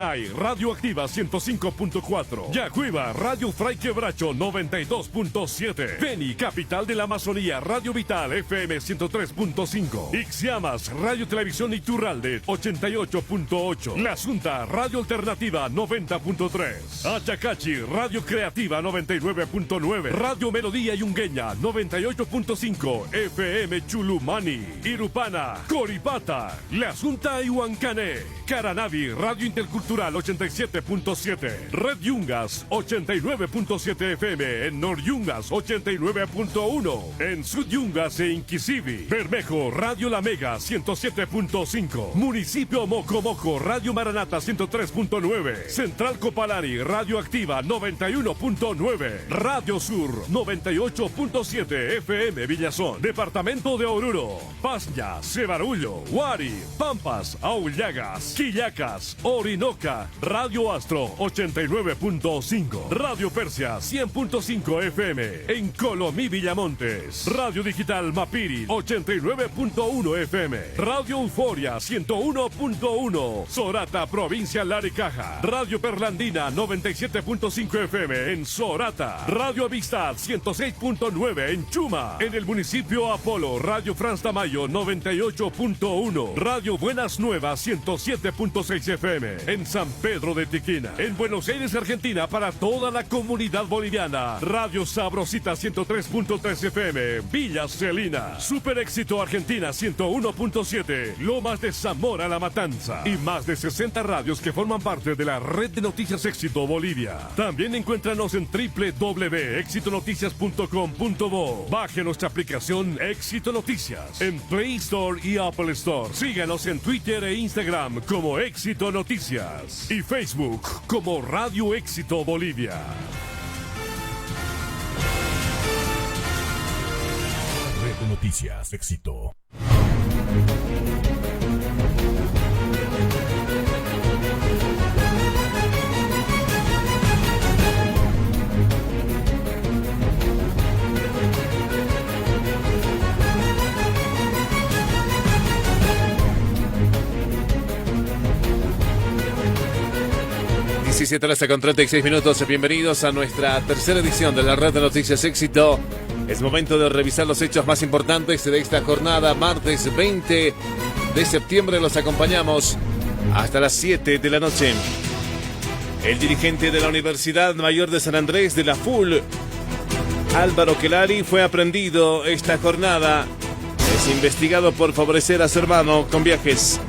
Radioactiva 105.4, Yacuiba, Radio Fray Quebracho 92.7, Beni, capital de la Amazonía, Radio Vital FM 103.5, Ixiamas, Radio Televisión Iturralde 88.8, La Asunta, Radio Alternativa 90.3, Achacachi, Radio Creativa 99.9, Radio Melodía Yungueña 98.5, FM Chulumani, Irupana, Coripata, La Asunta y Huancané, Caranavi, Radio Intercultural 87.7, Red Yungas 89.7 FM, en Nor Yungas 89.1, en Sud Yungas e Inquisivi, Bermejo, Radio La Mega 107.5, Municipio Mocomoco, Radio Maranata 103.9, Central Copalari, Radio Activa 91.9, Radio Sur 98.7 FM Villazón, Departamento de Oruro, Pasña, Cebarullo, Huari, Pampas, Aullagas, Quillacas, Orinoco, Radio Astro 89.5, Radio Persia 100.5 FM, en Colomí Villamontes, Radio Digital Mapiri 89.1 FM, Radio Euforia 101.1, Sorata, Provincia Laricaja, Radio Perlandina 97.5 FM en Sorata, Radio Amistad 106.9 en Chuma, en el municipio Apolo, Radio Franz Tamayo 98.1, Radio Buenas Nuevas 107.6 FM en San Pedro de Tiquina, en Buenos Aires, Argentina, para toda la comunidad boliviana, Radio Sabrosita 103.3 FM, Villa Celina, Super Éxito Argentina 101.7, Lomas de Zamora La Matanza, y más de 60 radios que forman parte de la red de noticias Éxito Bolivia. También encuéntranos en www.exitonoticias.com.bo. Baje nuestra aplicación Éxito Noticias en Play Store y Apple Store. Síganos en Twitter e Instagram como Éxito Noticias y Facebook como Radio Éxito Bolivia. Red de Noticias Éxito. Con 36 minutos, bienvenidos a nuestra tercera edición de la Red de Noticias Éxito. Es momento de revisar los hechos más importantes de esta jornada, martes 20 de septiembre. Los acompañamos hasta las 7 de la noche. El dirigente de la Universidad Mayor de San Andrés de la FUL, Álvaro Kelali, fue aprehendido esta jornada. Es investigado por favorecer a su hermano con viajes.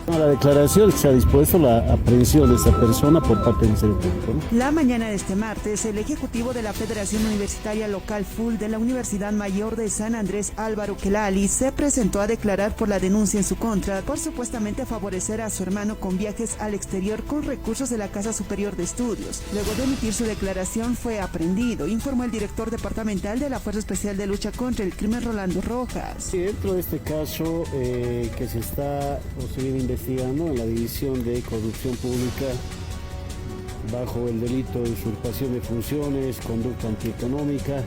La declaración se ha dispuesto la aprehensión de esta persona por parte del Ministerio Público, ¿no? La mañana de este martes, el ejecutivo de la Federación Universitaria Local FUL de la Universidad Mayor de San Andrés, Álvaro Kelali, se presentó a declarar por la denuncia en su contra por supuestamente favorecer a su hermano con viajes al exterior con recursos de la Casa Superior de Estudios. Luego de emitir su declaración fue aprehendido, informó el director departamental de la Fuerza Especial de Lucha contra el Crimen, Rolando Rojas. Sí, dentro de este caso que se está o se viene investigando en la División de Corrupción Pública bajo el delito de usurpación de funciones, conducta antieconómica,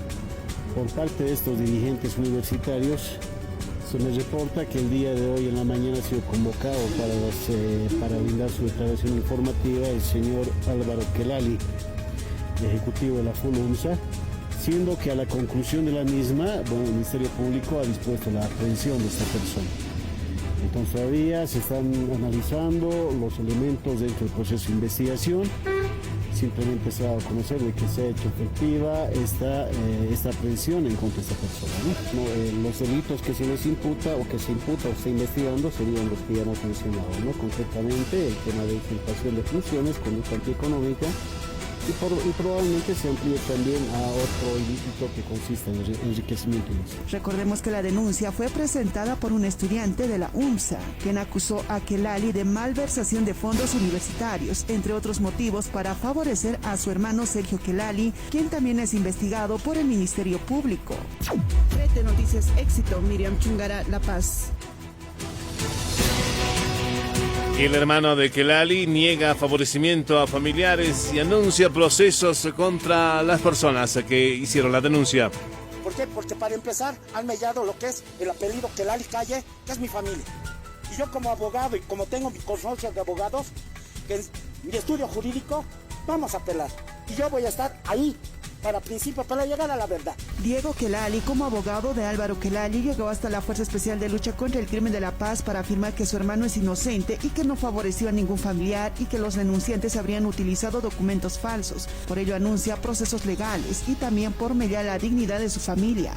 por parte de estos dirigentes universitarios, se me reporta que el día de hoy en la mañana ha sido convocado para brindar su declaración informativa el señor Álvaro Kelali, ejecutivo de la FUL-UNSA, siendo que a la conclusión de la misma, el Ministerio Público ha dispuesto la aprehensión de esta persona. Entonces todavía se están analizando los elementos dentro del proceso de investigación. Simplemente se ha dado a conocer de que se ha hecho efectiva esta aprehensión en contra de esta persona, ¿no? Los delitos que se les imputa o que se imputa o se está investigando serían los que ya hemos mencionado, ¿no? Concretamente el tema de usurpación de funciones, conducta antieconómica, y probablemente se amplíe también a otro ilícito que consiste en enriquecimiento ilícito. Recordemos que la denuncia fue presentada por un estudiante de la UNSA, quien acusó a Kelali de malversación de fondos universitarios, entre otros motivos, para favorecer a su hermano Sergio Kelali, quien también es investigado por el Ministerio Público. Red de Noticias Éxito, Miriam Chungara, La Paz. El hermano de Kelali niega favorecimiento a familiares y anuncia procesos contra las personas que hicieron la denuncia. ¿Por qué? Porque para empezar han mellado lo que es el apellido Kelali Calle, que es mi familia. Y yo como abogado y como tengo mi consorcio de abogados, que es mi estudio jurídico, vamos a apelar. Y yo voy a estar ahí para llegar a la verdad. Diego Quelali, como abogado de Álvaro Quelali, llegó hasta la Fuerza Especial de Lucha contra el Crimen de La Paz para afirmar que su hermano es inocente y que no favoreció a ningún familiar y que los denunciantes habrían utilizado documentos falsos. Por ello anuncia procesos legales y también por mediar la dignidad de su familia.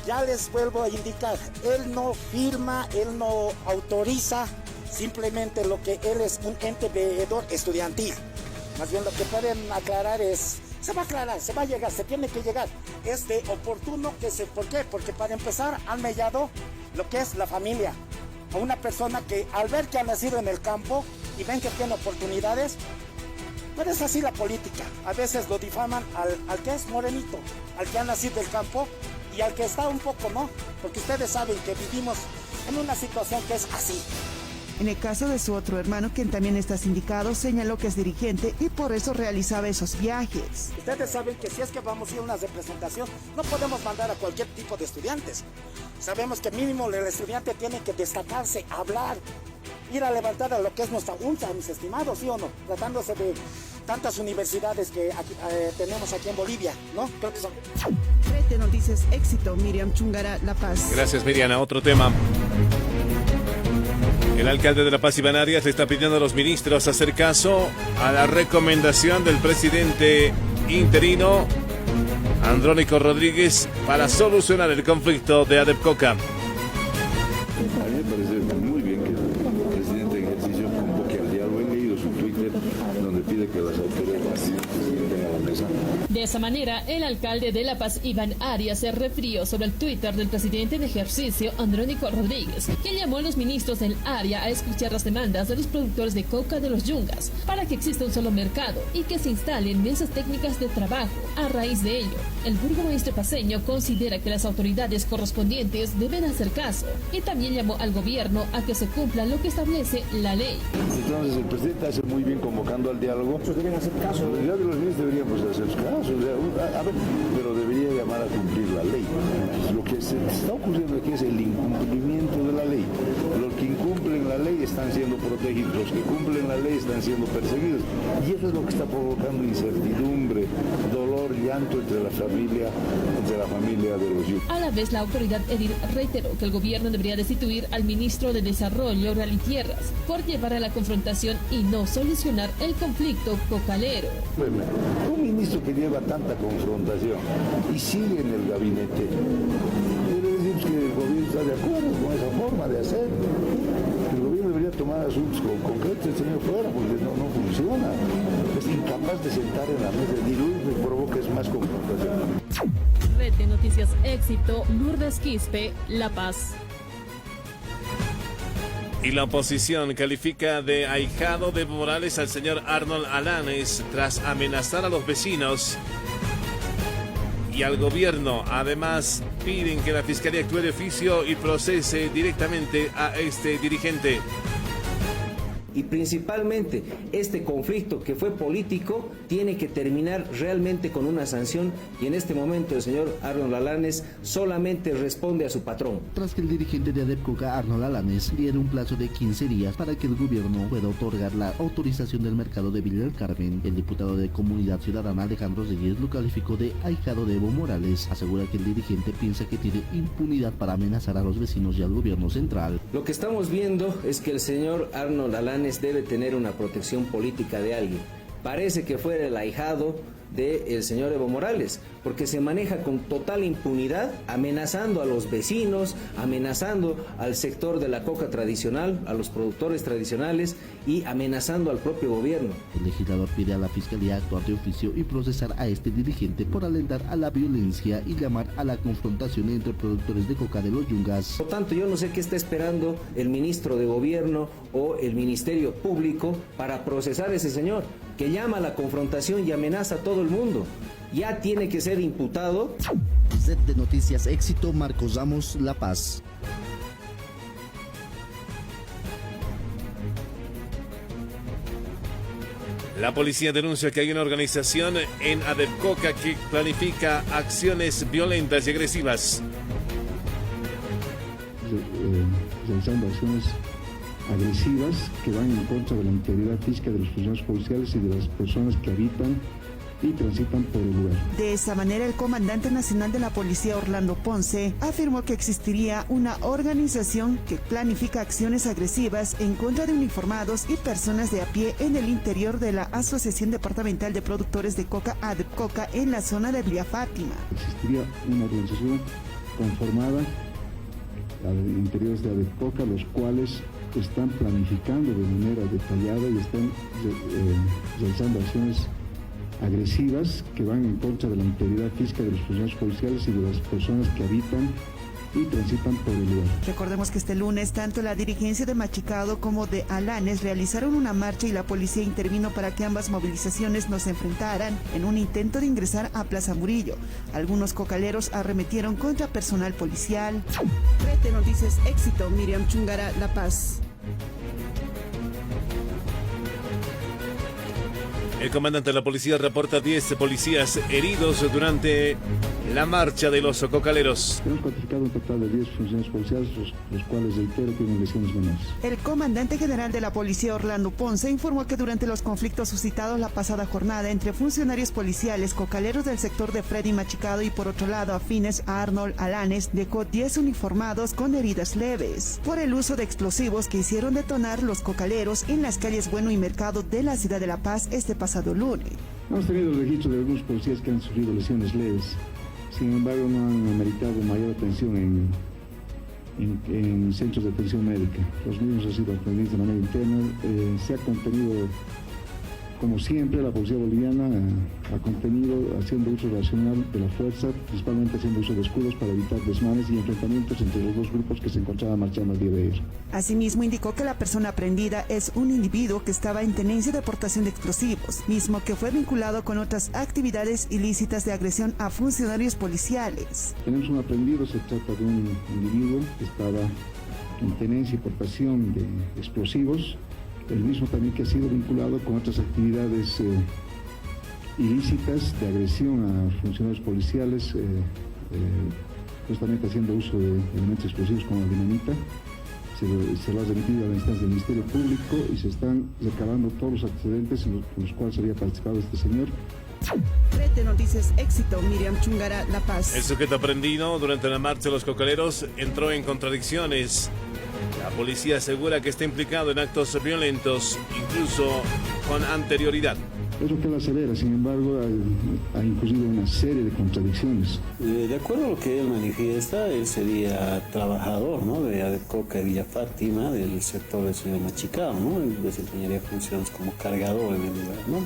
Ya les vuelvo a indicar, él no firma, él no autoriza, simplemente lo que él es un ente veedor estudiantil. Más bien lo que pueden aclarar es, se va a aclarar, se va a llegar, se tiene que llegar. Es de oportuno que se... ¿Por qué? Porque para empezar han mellado lo que es la familia. A una persona que al ver que ha nacido en el campo y ven que tiene oportunidades, pero es así la política. A veces lo difaman al que es morenito, al que ha nacido del campo y al que está un poco, ¿no? Porque ustedes saben que vivimos en una situación que es así. En el caso de su otro hermano, quien también está sindicado, señaló que es dirigente y por eso realizaba esos viajes. Ustedes saben que si es que vamos a ir a una representación, no podemos mandar a cualquier tipo de estudiantes. Sabemos que mínimo el estudiante tiene que destacarse, hablar, ir a levantar a lo que es nuestra UNSA, mis estimados, ¿sí o no? Tratándose de tantas universidades que aquí, tenemos aquí en Bolivia, ¿no? Creo que son... Red de Noticias Éxito, Miriam Chungara, La Paz. Gracias, Miriam. A otro tema. El alcalde de La Paz, Iván Arias, le está pidiendo a los ministros hacer caso a la recomendación del presidente interino, Andrónico Rodríguez, para solucionar el conflicto de Adepcoca. A mí me parece muy bien que el presidente en ejercicio convoque al diálogo. He leído su Twitter donde pide que las autoridades se sienten a la mesa. De esa manera, el alcalde de La Paz, Iván Arias, se refirió sobre el Twitter del presidente de ejercicio, Andrónico Rodríguez, quien llamó a los ministros del área a escuchar las demandas de los productores de coca de los Yungas para que exista un solo mercado y que se instalen mesas técnicas de trabajo. A raíz de ello, el burgomaestre paceño considera que las autoridades correspondientes deben hacer caso y también llamó al gobierno a que se cumpla lo que establece la ley. Entonces el presidente hace muy bien convocando al diálogo. Ellos deben hacer caso. Los ministros deberían hacer caso. A ver, pero debería llamar a cumplir la ley. Lo que se está ocurriendo aquí es el incumplimiento de la ley. Los que incumplen la ley están siendo protegidos, los que cumplen la ley están siendo perseguidos. Y eso es lo que está provocando incertidumbre, dolor, llanto entre la familia de los Yungas. A la vez, la autoridad edil reiteró que el gobierno debería destituir al ministro de Desarrollo Rural y Tierras por llevar a la confrontación y no solucionar el conflicto cocalero. Un ministro que lleva tanta confrontación y sigue en el gabinete, quiere decir que el gobierno está de acuerdo con esa forma de hacer. El gobierno debería tomar asuntos concretos, el señor fuera, porque no funciona. Es incapaz de sentar en la mesa y lo único que provoca es más confrontación. Red de Noticias Éxito, Lourdes Quispe, La Paz. Y la oposición califica de ahijado de Evo Morales al señor Arnold Alanes tras amenazar a los vecinos y al gobierno. Además, piden que la Fiscalía actúe de oficio y procese directamente a este dirigente. Y principalmente este conflicto que fue político tiene que terminar realmente con una sanción y en este momento el señor Arnold Alanes solamente responde a su patrón. Tras que el dirigente de Adepcoca, Arnold Alanes, diera un plazo de 15 días para que el gobierno pueda otorgar la autorización del mercado de Villa del Carmen, el diputado de Comunidad Ciudadana Alejandro Reyes lo calificó de ahijado de Evo Morales. Asegura que el dirigente piensa que tiene impunidad para amenazar a los vecinos y al gobierno central. Lo que estamos viendo es que el señor Arnold Alanes debe tener una protección política de alguien. Parece que fuera el ahijado del señor Evo Morales, porque se maneja con total impunidad, amenazando a los vecinos, amenazando al sector de la coca tradicional, a los productores tradicionales y amenazando al propio gobierno. El legislador pide a la Fiscalía actuar de oficio y procesar a este dirigente por alentar a la violencia y llamar a la confrontación entre productores de coca de los Yungas. Por tanto, yo no sé qué está esperando el ministro de Gobierno o el Ministerio Público para procesar a ese señor, que llama a la confrontación y amenaza a todo el mundo. Ya tiene que ser imputado. Red de Noticias Éxito, Marcos Ramos, La Paz. La policía denuncia que hay una organización en Adepcoca que planifica acciones violentas y agresivas. Realizando acciones agresivas que van en contra de la integridad física de los funcionarios policiales y de las personas que habitan y transitan por el lugar. De esa manera, el comandante nacional de la policía, Orlando Ponce, afirmó que existiría una organización que planifica acciones agresivas en contra de uniformados y personas de a pie en el interior de la Asociación Departamental de Productores de Coca, ADEPCOCA, en la zona de Villa Fátima. Existiría una organización conformada al interior de ADEPCOCA, los cuales están planificando de manera detallada y están realizando acciones agresivas que van en contra de la integridad física de los funcionarios policiales y de las personas que habitan y transitan por el lugar. Recordemos que este lunes tanto la dirigencia de Machicado como de Alanes realizaron una marcha y la policía intervino para que ambas movilizaciones no se enfrentaran en un intento de ingresar a Plaza Murillo. Algunos cocaleros arremetieron contra personal policial. RT Noticias Éxito, Miriam Chungara, La Paz. El comandante de la policía reporta 10 policías heridos durante la marcha de los cocaleros. Hemos cuantificado un total de 10 funcionarios policiales, los cuales, reitero, tienen lesiones menores. El comandante general de la policía, Orlando Ponce, informó que durante los conflictos suscitados la pasada jornada entre funcionarios policiales, cocaleros del sector de Freddy Machicado y por otro lado afines a Arnold Alanes, dejó 10 uniformados con heridas leves por el uso de explosivos que hicieron detonar los cocaleros en las calles Bueno y Mercado de la ciudad de La Paz este pasado lunes. Hemos tenido el registro de algunos policías que han sufrido lesiones leves. Sin embargo, no han ameritado mayor atención en centros de atención médica. Los mismos han sido atendidos de manera interna. Se ha contenido, como siempre, la policía boliviana ha contenido haciendo uso racional de la fuerza, principalmente haciendo uso de escudos para evitar desmanes y enfrentamientos entre los dos grupos que se encontraban marchando el día de ayer. Asimismo, indicó que la persona aprendida es un individuo que estaba en tenencia de portación de explosivos, mismo que fue vinculado con otras actividades ilícitas de agresión a funcionarios policiales. Tenemos un aprendido, se trata de un individuo que estaba en tenencia y portación de explosivos, el mismo también que ha sido vinculado con otras actividades ilícitas de agresión a funcionarios policiales, justamente haciendo uso de elementos explosivos como la dinamita. Se lo ha remitido a la instancia del Ministerio Público y se están recabando todos los antecedentes en los cuales había participado este señor. RT Noticias Éxito, Miriam Chungara, La Paz. El sujeto aprendido durante la marcha de los cocaleros entró en contradicciones. La policía asegura que está implicado en actos violentos, incluso con anterioridad. Es lo que la asevera, sin embargo, ha incurrido una serie de contradicciones. De acuerdo a lo que él manifiesta, él sería trabajador, ¿no?, de ADEPCOCA y Villa Fátima, del sector del señor Machicado, ¿no? Él desempeñaría funciones como cargador en el lugar, ¿no?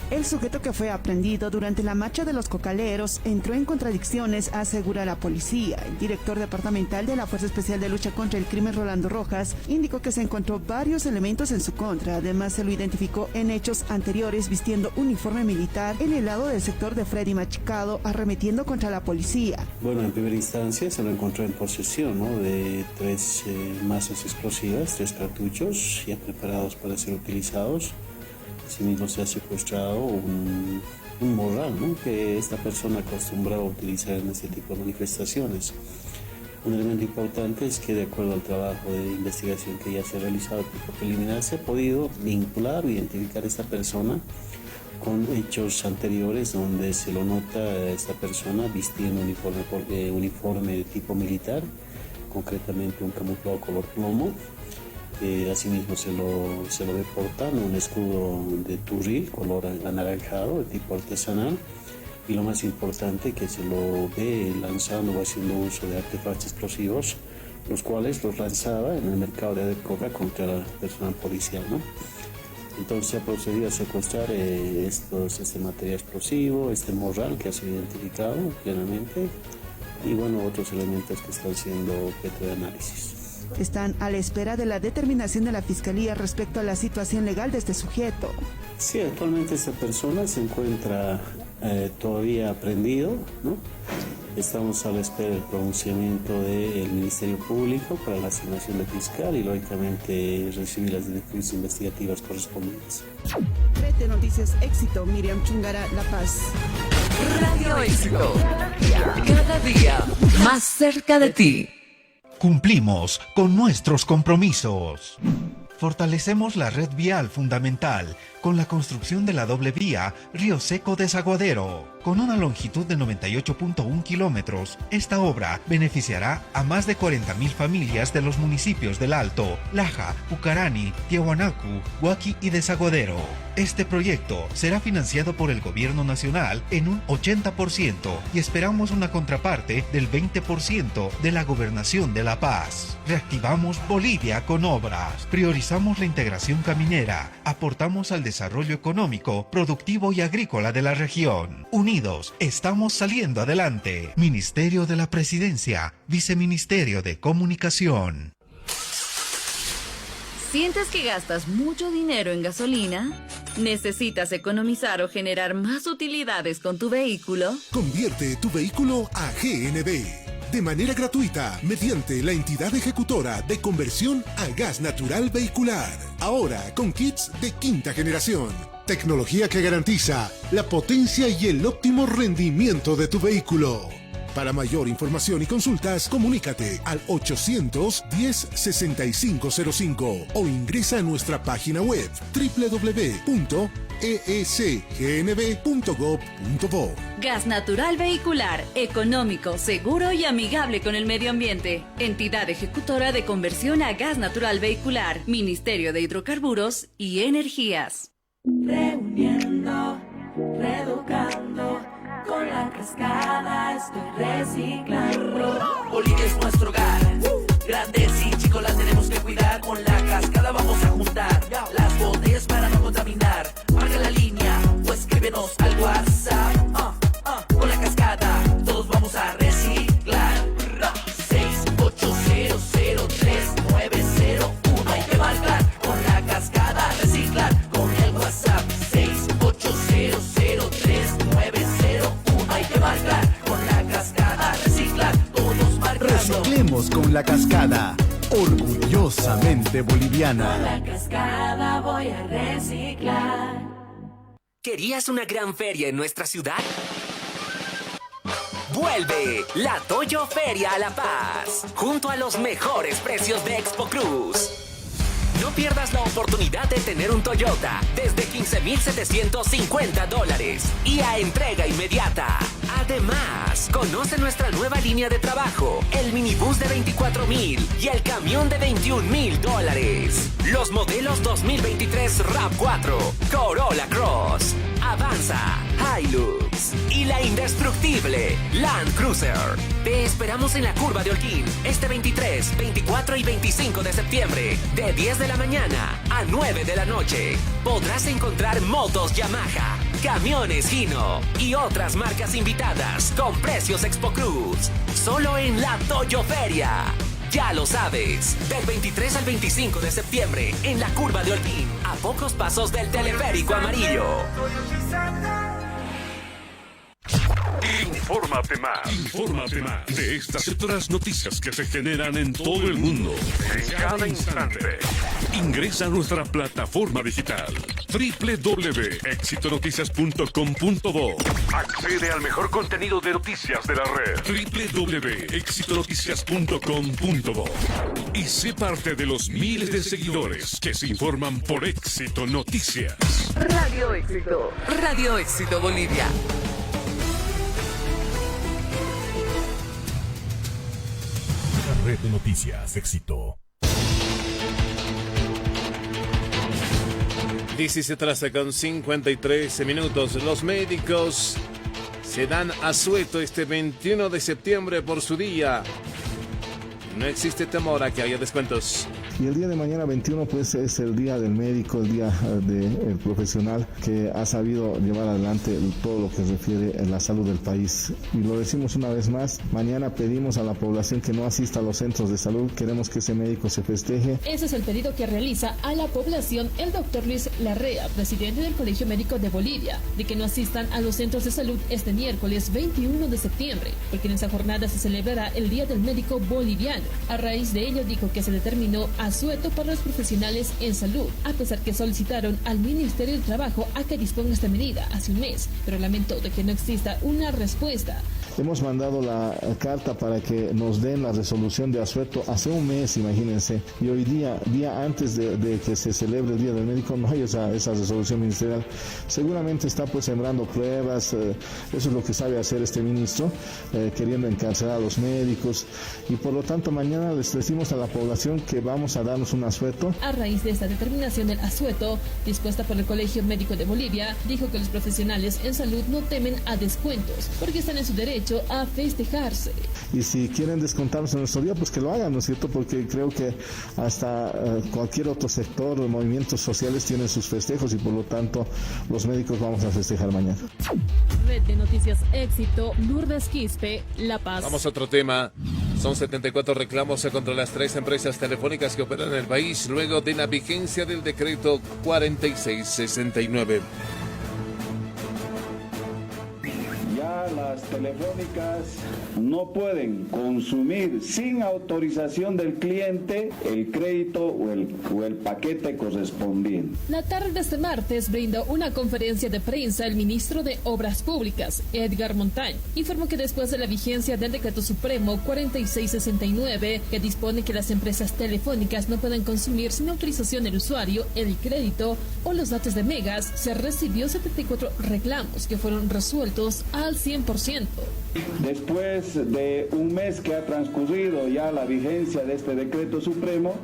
El sujeto que fue aprendido durante la marcha de los cocaleros entró en contradicciones, asegura la policía. El director departamental de la Fuerza Especial de Lucha contra el Crimen, Rolando Rojas, indicó que se encontró varios elementos en su contra. Además, se lo identificó en hechos anteriores vistiendo uniforme militar en el lado del sector de Freddy Machicado, arremetiendo contra la policía. Bueno, en primera instancia se lo encontró en posesión, ¿no?, de 3 masas explosivas, 3 cartuchos ya preparados para ser utilizados. Asimismo se ha secuestrado un morral, ¿no?, que esta persona acostumbraba a utilizar en este tipo de manifestaciones. Un elemento importante es que, de acuerdo al trabajo de investigación que ya se ha realizado tipo preliminar, se ha podido vincular o identificar a esta persona con hechos anteriores donde se lo nota a esta persona vistiendo uniforme de tipo militar, concretamente un camuflado color plomo. Asimismo se lo ve portando un escudo de turril color anaranjado de tipo artesanal, y lo más importante que se lo ve lanzando o haciendo uso de artefactos explosivos, los cuales los lanzaba en el mercado de ADEPCOCA contra el personal policial, ¿no? Entonces se ha procedido a secuestrar este material explosivo, este morral que ha sido identificado plenamente, y bueno, otros elementos que están siendo objeto de análisis. Están a la espera de la determinación de la Fiscalía respecto a la situación legal de este sujeto. Sí, actualmente esta persona se encuentra todavía aprehendido, ¿no? Estamos a la espera del pronunciamiento del Ministerio Público para la asignación de fiscal y lógicamente recibir las directivas investigativas correspondientes. RT Noticias Éxito, Miriam Chungara, La Paz. Radio Éxito, cada día más cerca de ti. Cumplimos con nuestros compromisos. Fortalecemos la red vial fundamental con la construcción de la doble vía Río Seco-Desaguadero. Con una longitud de 98.1 kilómetros, esta obra beneficiará a más de 40.000 familias de los municipios del Alto, Laja, Pucarani, Tiahuanacu, Huaki y Desaguadero. Este proyecto será financiado por el Gobierno Nacional en un 80% y esperamos una contraparte del 20% de la Gobernación de La Paz. Reactivamos Bolivia con obras, priorizamos la integración caminera, aportamos al desarrollo económico, productivo y agrícola de la región. Unidos, estamos saliendo adelante. Ministerio de la Presidencia, Viceministerio de Comunicación. ¿Sientes que gastas mucho dinero en gasolina? ¿Necesitas economizar o generar más utilidades con tu vehículo? Convierte tu vehículo a GNV de manera gratuita mediante la entidad ejecutora de conversión a gas natural vehicular. Ahora con kits de quinta generación. Tecnología que garantiza la potencia y el óptimo rendimiento de tu vehículo. Para mayor información y consultas, comunícate al 810-6505 o ingresa a nuestra página web www.esgnv.gov.bo. Gas natural vehicular, económico, seguro y amigable con el medio ambiente. Entidad ejecutora de conversión a gas natural vehicular, Ministerio de Hidrocarburos y Energías. Reuniendo, reeducando, con la cascada estoy reciclando. Bolivia es nuestro hogar, grandes y chicos la tenemos que cuidar. Con la cascada vamos a juntar las botellas para no contaminar. Marca la línea o escríbenos al WhatsApp. Con la cascada todos vamos a reciclar. 68003-901. Hay que marcar con la cascada, reciclar con el WhatsApp. 68003-901. Hay que marcar con la cascada, reciclar, todos marcando. Reciclemos con la cascada, orgullosamente boliviana. Con la cascada voy a reciclar. ¿Querías una gran feria en nuestra ciudad? Vuelve la Toyo Feria a La Paz, junto a los mejores precios de Expo Cruz. No pierdas la oportunidad de tener un Toyota desde $15,750 y a entrega inmediata. Además, conoce nuestra nueva línea de trabajo, el minibús de $24,000 y el camión de $21,000. Los modelos 2023 RAV4, Corolla Cross, Avanza, Hilux y la indestructible Land Cruiser. Te esperamos en la Curva de Holguín este 23, 24 y 25 de septiembre, de 10 de la mañana a 9 de la noche. Podrás encontrar motos Yamaha, camiones Hino y otras marcas invitadas con precios Expo Cruz. Solo en la Toyo Feria. Ya lo sabes, del 23 al 25 de septiembre en la Curva de Holguín, a pocos pasos del teleférico amarillo. Infórmate más de estas y otras noticias que se generan en todo el mundo, en cada instante. Ingresa a nuestra plataforma digital www.exitonoticias.com.bo. Accede al mejor contenido de noticias de la red www.exitonoticias.com.bo y sé parte de los miles de seguidores que se informan por Éxito Noticias. Radio Éxito, Radio Éxito Bolivia. Red de Noticias Éxito. 17:53 Los médicos se dan asueto este 21 de septiembre por su día. No existe temor a que haya descuentos. Y el día de mañana 21 pues es el día del médico, el día del profesional que ha sabido llevar adelante todo lo que refiere a la salud del país. Y lo decimos una vez más, mañana pedimos a la población que no asista a los centros de salud, queremos que ese médico se festeje. Ese es el pedido que realiza a la población el doctor Luis Larrea, presidente del Colegio Médico de Bolivia, de que no asistan a los centros de salud este miércoles 21 de septiembre, porque en esa jornada se celebrará el Día del Médico Boliviano. A raíz de ello dijo que se determinó asueto para los profesionales en salud, a pesar que solicitaron al Ministerio del Trabajo a que disponga esta medida hace un mes, pero lamentó de que no exista una respuesta. Hemos mandado la carta para que nos den la resolución de asueto hace un mes, imagínense, y hoy día antes de que se celebre el Día del Médico, no hay esa resolución ministerial. Seguramente está pues sembrando pruebas, eso es lo que sabe hacer este ministro, queriendo encarcelar a los médicos, y por lo tanto mañana les decimos a la población que vamos a darnos un asueto. A raíz de esta determinación del asueto, dispuesta por el Colegio Médico de Bolivia, dijo que los profesionales en salud no temen a descuentos, porque están en su derecho a festejarse. Y si quieren descontarnos en nuestro día, pues que lo hagan, ¿no es cierto? Porque creo que hasta cualquier otro sector o movimientos sociales tienen sus festejos y por lo tanto los médicos vamos a festejar mañana. Red de Noticias Éxito, Lourdes Quispe, La Paz. Vamos a otro tema. Son 74 reclamos contra las 3 empresas telefónicas que operan en el país luego de la vigencia del decreto 4669. Ya las telefónicas no pueden consumir sin autorización del cliente el crédito o el paquete correspondiente. La tarde de este martes brindó una conferencia de prensa el ministro de Obras Públicas, Edgar Montañ. Informó que después de la vigencia del Decreto Supremo 4669, que dispone que las empresas telefónicas no pueden consumir sin autorización del usuario el crédito o los datos de megas, se recibió 74 reclamos que fueron resueltos al 100%. Después de un mes que ha transcurrido ya la vigencia de este decreto supremo,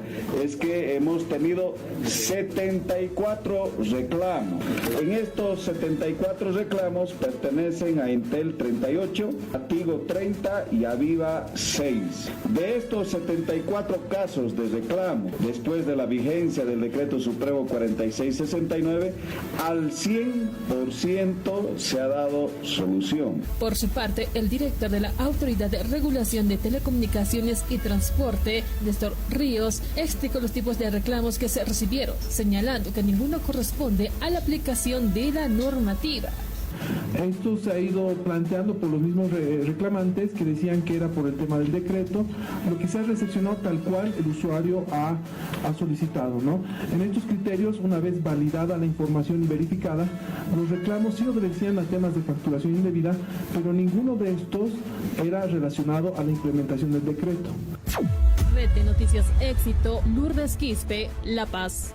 es que hemos tenido 74 reclamos. En estos 74 reclamos pertenecen a Entel 38, a Tigo 30 y a Viva 6. De estos 74 casos de reclamo, después de la vigencia del decreto supremo 4669, al 100% se ha dado solución. Por su parte, el director de la Autoridad de Regulación de Telecomunicaciones y Transporte, Néstor Ríos, explicó los tipos de reclamos que se recibieron, señalando que ninguno corresponde a la aplicación de la normativa. Esto se ha ido planteando por los mismos reclamantes que decían que era por el tema del decreto, lo que se ha recepcionado tal cual el usuario ha solicitado, ¿no? En estos criterios, una vez validada la información y verificada, los reclamos sí obedecían a temas de facturación indebida, pero ninguno de estos era relacionado a la implementación del decreto. Red de Noticias Éxito, Lourdes Quispe, La Paz.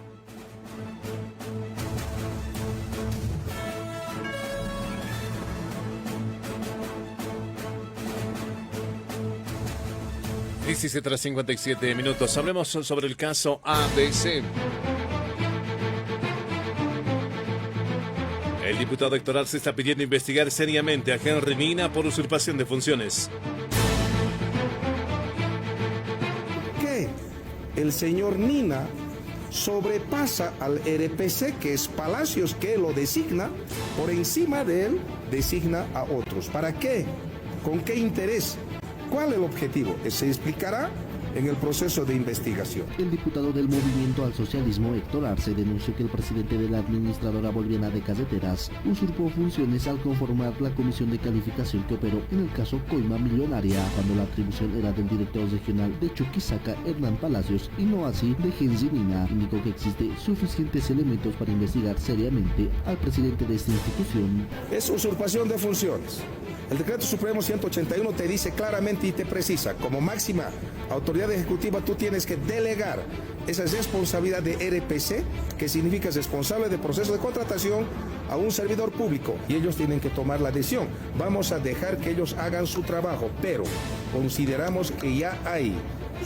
Tras 57 minutos. Hablemos sobre el caso ABC. El diputado electoral se está pidiendo investigar seriamente a Henry Nina por usurpación de funciones. ¿Qué? El señor Nina sobrepasa al RPC, que es Palacios, que lo designa, por encima de él designa a otros. ¿Para qué? ¿Con qué interés? ¿Cuál es el objetivo? Se explicará en el proceso de investigación. El diputado del Movimiento al Socialismo, Héctor Arce, denunció que el presidente de la Administradora Boliviana de Carreteras usurpó funciones al conformar la comisión de calificación que operó en el caso Coima Millonaria, cuando la atribución era del director regional de Chuquisaca, Hernán Palacios, y no así de Henry Nina. Indicó que existe suficientes elementos para investigar seriamente al presidente de esta institución. Es usurpación de funciones. El decreto supremo 181 te dice claramente y te precisa, como máxima autoridad ejecutiva tú tienes que delegar esa responsabilidad de RPC, que significa responsable de proceso de contratación, a un servidor público, y ellos tienen que tomar la decisión. Vamos a dejar que ellos hagan su trabajo, pero consideramos que ya hay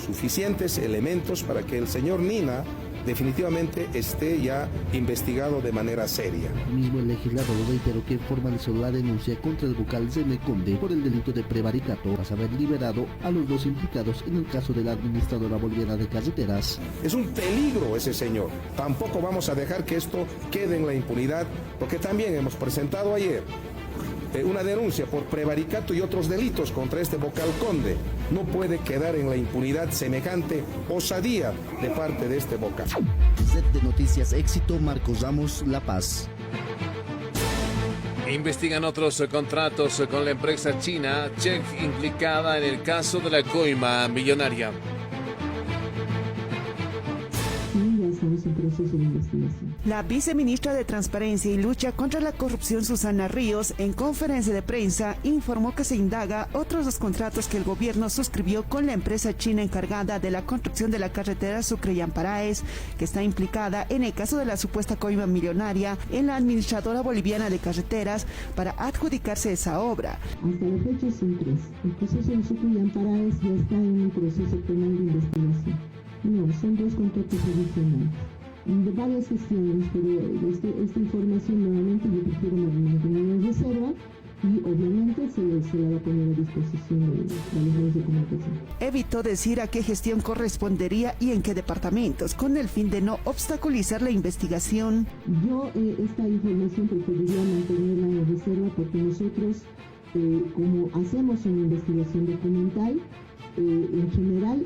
suficientes elementos para que el señor Nina definitivamente esté ya investigado de manera seria. Mismo el legislador reiteró que formalizó la denuncia contra el vocal René Conde por el delito de prevaricato, tras haber liberado a los dos implicados en el caso de la Administradora Boliviana de Carreteras. Es un peligro ese señor. Tampoco vamos a dejar que esto quede en la impunidad, porque también hemos presentado ayer una denuncia por prevaricato y otros delitos contra este vocal Conde. No puede quedar en la impunidad semejante osadía de parte de este vocal. Red de Noticias Éxito, Marcos Ramos, La Paz. Investigan otros contratos con la empresa china Check, implicada en el caso de la coima millonaria. Sí, ya se proceso de investigación. La viceministra de Transparencia y Lucha contra la Corrupción, Susana Ríos, en conferencia de prensa informó que se indaga otros 2 contratos que el gobierno suscribió con la empresa china encargada de la construcción de la carretera Sucre-Yamparaes, que está implicada en el caso de la supuesta coima millonaria en la administradora boliviana de carreteras para adjudicarse esa obra. Hasta la fecha son 3. El proceso de Sucre-Yamparaes ya está en un proceso penal de investigación. No, son 2 contratos adicionales. De varias gestiones, pero esta información nuevamente yo prefiero mantener en reserva y obviamente se la va a poner a disposición de los medios de comunicación. Evitó decir a qué gestión correspondería y en qué departamentos, con el fin de no obstaculizar la investigación. Yo esta información preferiría mantenerla en reserva porque nosotros, como hacemos una investigación documental, en general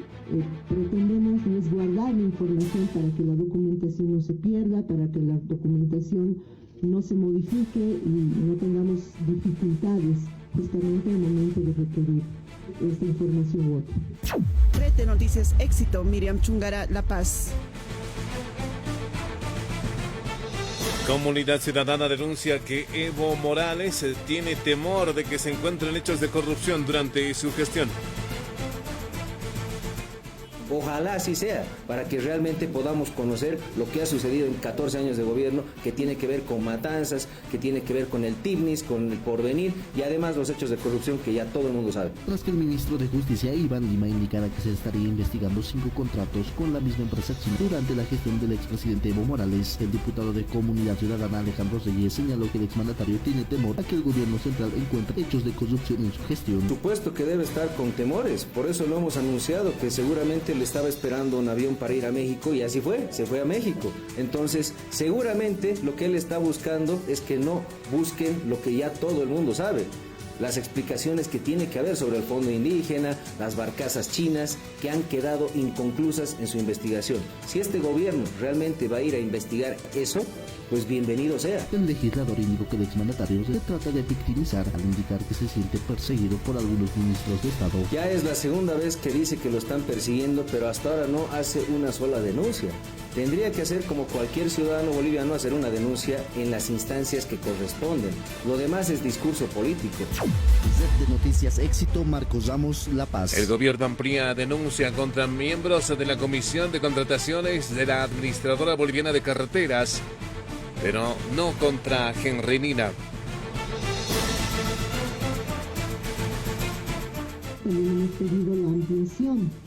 pretendemos resguardar la información para que la documentación no se pierda, para que la documentación no se modifique y no tengamos dificultades justamente al momento de requerir esta información u otra. Red de Noticias Éxito, Miriam Chungara, La Paz. Comunidad Ciudadana denuncia que Evo Morales tiene temor de que se encuentren hechos de corrupción durante su gestión. Ojalá así sea, para que realmente podamos conocer lo que ha sucedido en 14 años de gobierno, que tiene que ver con matanzas, que tiene que ver con el TIBNIS, con el Porvenir y además los hechos de corrupción que ya todo el mundo sabe. Tras que el ministro de Justicia, Iván Lima, indicara que se estaría investigando 5 contratos con la misma empresa china durante la gestión del expresidente Evo Morales, el diputado de Comunidad Ciudadana Alejandro Reyes señaló que el exmandatario tiene temor a que el gobierno central encuentre hechos de corrupción en su gestión. Supuesto que debe estar con temores, por eso lo hemos anunciado, que seguramente le estaba esperando un avión para ir a México y así fue, se fue a México. Entonces, seguramente lo que él está buscando es que no busquen lo que ya todo el mundo sabe. Las explicaciones que tiene que haber sobre el fondo indígena, las barcazas chinas que han quedado inconclusas en su investigación. Si este gobierno realmente va a ir a investigar eso, pues bienvenido sea. El legislador indicó que el exmandatario se trata de victimizar al indicar que se siente perseguido por algunos ministros de Estado. Ya es la segunda vez que dice que lo están persiguiendo, pero hasta ahora no hace una sola denuncia. Tendría que hacer como cualquier ciudadano boliviano, hacer una denuncia en las instancias que corresponden. Lo demás es discurso político. Red de Noticias Éxito, Marcos Ramos, La Paz. El gobierno amplía denuncia contra miembros de la Comisión de Contrataciones de la Administradora Boliviana de Carreteras, pero no contra Henry Nina. También hemos pedido la ampliación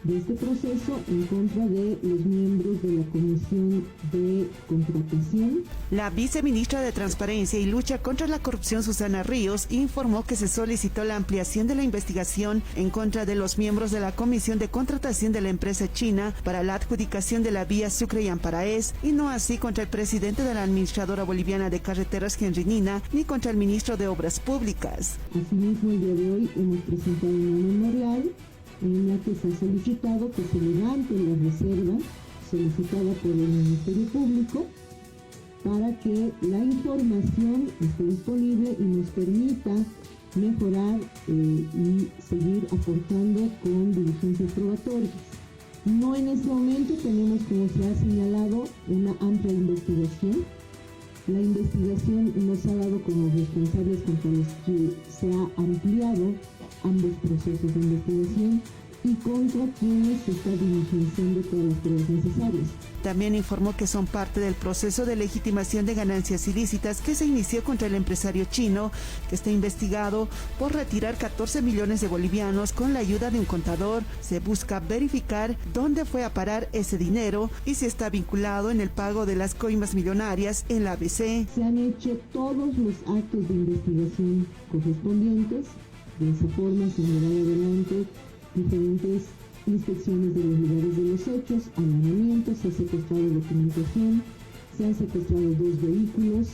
de este proceso en contra de los miembros de la Comisión de Contratación. La viceministra de Transparencia y Lucha contra la Corrupción, Susana Ríos, informó que se solicitó la ampliación de la investigación en contra de los miembros de la Comisión de Contratación de la empresa china para la adjudicación de la vía Sucre-Yamparaes y no así contra el presidente de la Administradora Boliviana de Carreteras, Henry Nina, ni contra el ministro de Obras Públicas. Asimismo, el día de hoy hemos presentado una memorial en la que se ha solicitado que se levante la reserva solicitada por el Ministerio Público para que la información esté disponible y nos permita mejorar y seguir aportando con diligencias probatorias. No en este momento tenemos, como se ha señalado, una amplia investigación. La investigación nos ha dado como responsables contra los que se ha ampliado ambos procesos de investigación y contra quienes se está diligenciando todas las pruebas necesarias. También informó que son parte del proceso de legitimación de ganancias ilícitas que se inició contra el empresario chino, que está investigado por retirar 14 millones de bolivianos con la ayuda de un contador. Se busca verificar dónde fue a parar ese dinero y si está vinculado en el pago de las coimas millonarias en la ABC. Se han hecho todos los actos de investigación correspondientes. De esa forma se han llevado adelante diferentes inspecciones de los lugares de los hechos, allanamientos, se ha secuestrado documentación, se han secuestrado 2 vehículos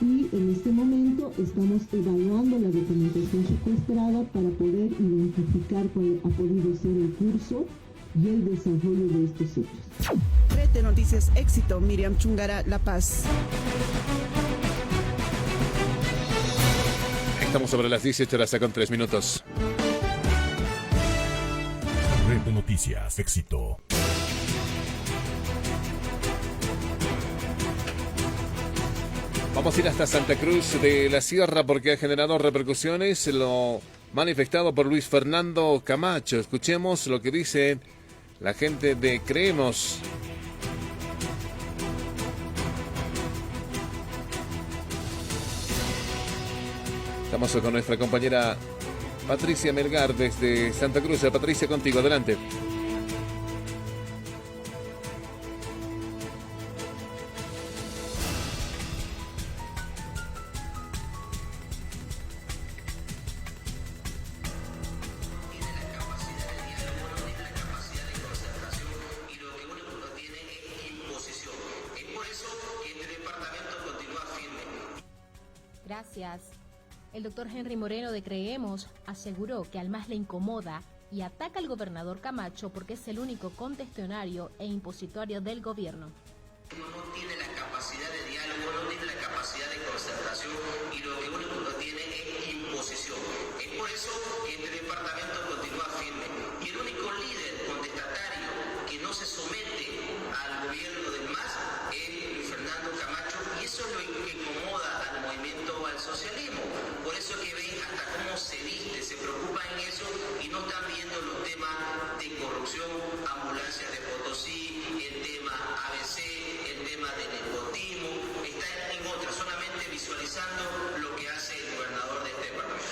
y en este momento estamos evaluando la documentación secuestrada para poder identificar cuál ha podido ser el curso y el desarrollo de estos hechos. Red de Noticias Éxito, Miriam Chungara, La Paz. Estamos sobre las 18 con 3 minutos. Red de Noticias Éxito. Vamos a ir hasta Santa Cruz de la Sierra porque ha generado repercusiones lo manifestado por Luis Fernando Camacho. Escuchemos lo que dice la gente de Creemos. Estamos con nuestra compañera Patricia Melgar desde Santa Cruz. Patricia, contigo, adelante. Gracias. El doctor Henry Moreno de Creemos aseguró que al MAS le incomoda y ataca al gobernador Camacho porque es el único contestonario e impositorio del gobierno. No tiene la capacidad de diálogo, no tiene la capacidad de concertación y lo único que tiene es imposición. Es por eso que este departamento continúa firme. Y el único líder contestatario que no se somete al gobierno del MAS es Luis Fernando Camacho, y eso es lo que incomoda al movimiento al socialismo. Por eso que ven hasta cómo se viste, se preocupan en eso y no están viendo los temas de corrupción, ambulancias de Potosí, el tema ABC, el tema del nepotismo, están en otra, solamente visualizando lo que hace el gobernador de este departamento.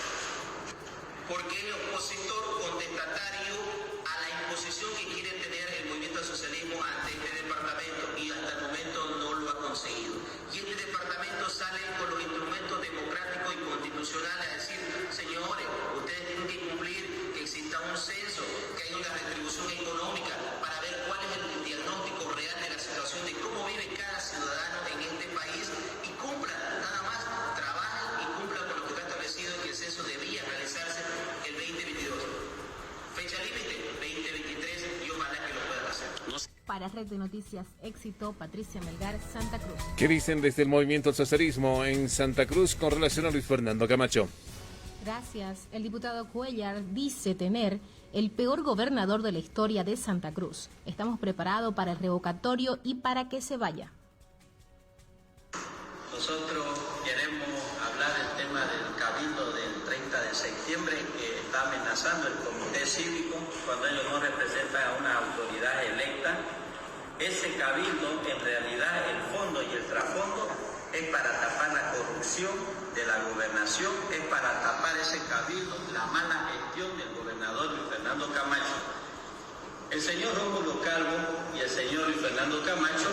Porque el opositor contestatario a la imposición que quiere tener el movimiento al socialismo ante este departamento, y hasta el momento no lo ha conseguido. Y este departamento sale con los instrumentos democráticos y constitucionales a decir, señores, ustedes tienen que cumplir que exista un censo, que haya una retribución económica para ver cuál es el diagnóstico real de la situación de cómo vive cada ciudadano en este país, y cumplan, nada más, trabajen y cumplan con lo que está establecido, que el censo debía realizarse el 2022. Fecha límite, 2023, y ojalá que lo puedan hacer. Para Red de Noticias Éxito, Patricia Melgar, Santa Cruz. ¿Qué dicen desde el movimiento al socialismo en Santa Cruz con relación a Luis Fernando Camacho? Gracias. El diputado Cuellar dice tener el peor gobernador de la historia de Santa Cruz. Estamos preparados para el revocatorio y para que se vaya. Nosotros queremos hablar del tema del cabildo del 30 de septiembre que está amenazando el comité cívico cuando ellos no representan a una autoridad electa. Ese cabildo, en realidad, el fondo y el trasfondo es para tapar la corrupción de la gobernación, es para tapar ese cabildo, la mala gestión del gobernador Luis Fernando Camacho. El señor Rómulo Calvo y el señor Luis Fernando Camacho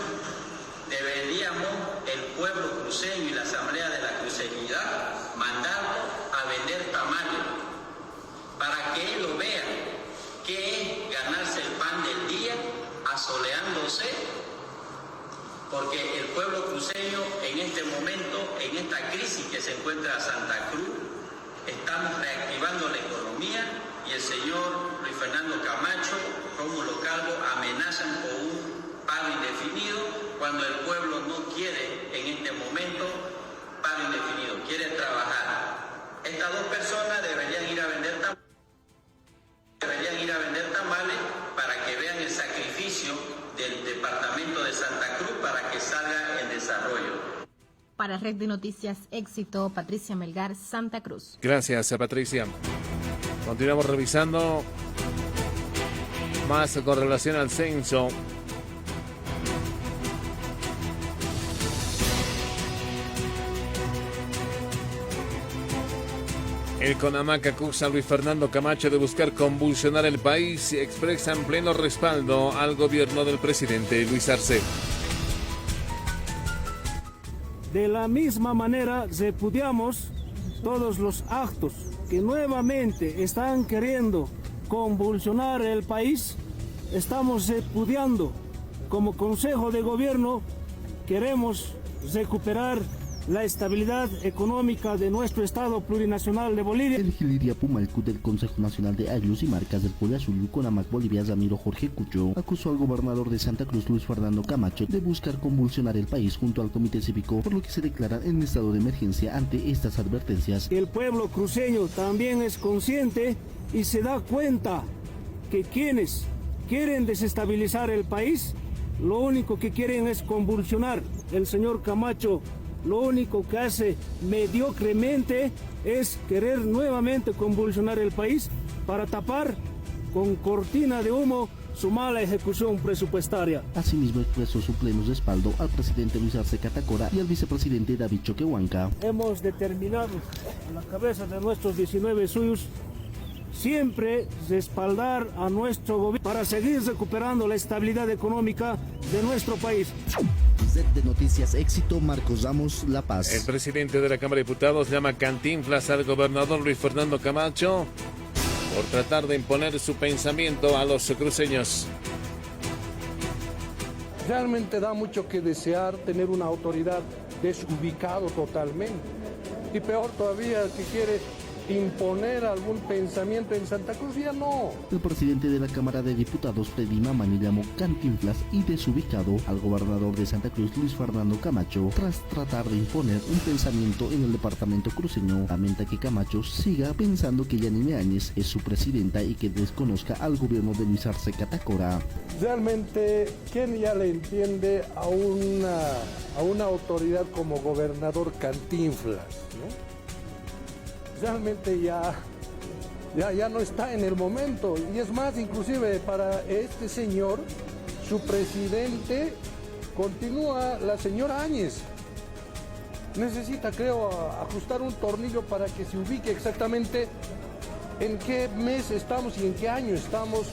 deberíamos, el pueblo cruceño y la asamblea de la cruceñidad, mandarlo a vender tamales para que ellos vean qué es ganarse el pan del día asoleándose, porque el pueblo cruceño en este momento, en esta crisis que se encuentra Santa Cruz, estamos reactivando la economía y el señor Luis Fernando Camacho, Rómulo Calvo amenazan con un paro indefinido cuando el pueblo no quiere en este momento paro indefinido, quiere trabajar. Estas dos personas deberían ir a vender tamales para que vean el sacrificio del departamento de Santa Cruz para que salga en desarrollo. Para Red de Noticias Éxito, Patricia Melgar, Santa Cruz. Gracias, Patricia. Continuamos revisando más con relación al censo. El CONAMAC acusa a Luis Fernando Camacho de buscar convulsionar el país y expresan pleno respaldo al gobierno del presidente Luis Arce. De la misma manera repudiamos todos los actos que nuevamente están queriendo convulsionar el país. Estamos repudiando. Como Consejo de Gobierno queremos recuperar la estabilidad económica de nuestro Estado plurinacional de Bolivia. El Giliria Pumalcú del Consejo Nacional de Aguilos y Marcas del Pueblo Azul, CONAMAC Bolivia, Ramiro Jorge Cucho, acusó al gobernador de Santa Cruz, Luis Fernando Camacho, de buscar convulsionar el país junto al Comité Cívico, por lo que se declara en estado de emergencia ante estas advertencias. El pueblo cruceño también es consciente y se da cuenta que quienes quieren desestabilizar el país, lo único que quieren es convulsionar. El señor Camacho lo único que hace mediocremente es querer nuevamente convulsionar el país para tapar con cortina de humo su mala ejecución presupuestaria. Asimismo expresó su pleno respaldo al presidente Luis Arce Catacora y al vicepresidente David Choquehuanca. Hemos determinado a la cabeza de nuestros 19 suyos siempre respaldar a nuestro gobierno para seguir recuperando la estabilidad económica de nuestro país. Set de Noticias Éxito, Marcos Ramos, La Paz. El presidente de la Cámara de Diputados llama cantinflas al gobernador Luis Fernando Camacho por tratar de imponer su pensamiento a los cruceños. Realmente da mucho que desear tener una autoridad desubicado totalmente. Y peor todavía, que quiere imponer algún pensamiento en Santa Cruz, ya no. El presidente de la Cámara de Diputados, Freddy Mamani, llamó cantinflas y desubicado al gobernador de Santa Cruz, Luis Fernando Camacho, tras tratar de imponer un pensamiento en el departamento cruceño. Lamenta que Camacho siga pensando que Yanine Áñez es su presidenta y que desconozca al gobierno de Luis Arce Catacora. Realmente, ¿quién ya le entiende a una autoridad como gobernador cantinflas, ¿no? Realmente ya no está en el momento. Y es más, inclusive para este señor, su presidente continúa la señora Áñez. Necesita, creo, ajustar un tornillo para que se ubique exactamente en qué mes estamos y en qué año estamos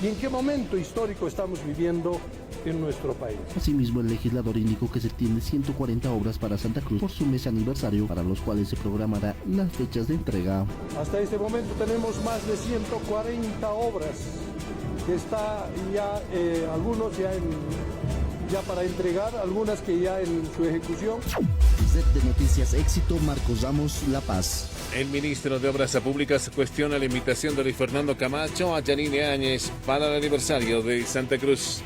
y en qué momento histórico estamos viviendo en nuestro país. Asimismo, el legislador indicó que se tiene 140 obras para Santa Cruz por su mes aniversario, para los cuales se programará las fechas de entrega. Hasta este momento tenemos más de 140 obras que está ya, algunos ya para entregar, algunas que ya en su ejecución. Set de Noticias Éxito, Marcos Ramos, La Paz. El ministro de Obras Públicas cuestiona la invitación de Luis Fernando Camacho a Yanine Áñez para el aniversario de Santa Cruz.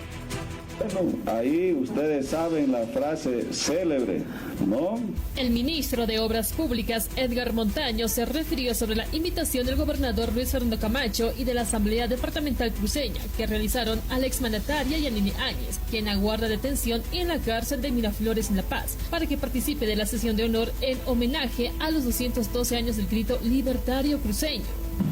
Bueno, ahí ustedes saben la frase célebre, ¿no? El ministro de Obras Públicas, Edgar Montaño, se refirió sobre la invitación del gobernador Luis Fernando Camacho y de la Asamblea Departamental Cruceña que realizaron a la exmandataria Yanine Áñez, quien aguarda detención en la cárcel de Miraflores en La Paz, para que participe de la sesión de honor en homenaje a los 212 años del grito libertario cruceño.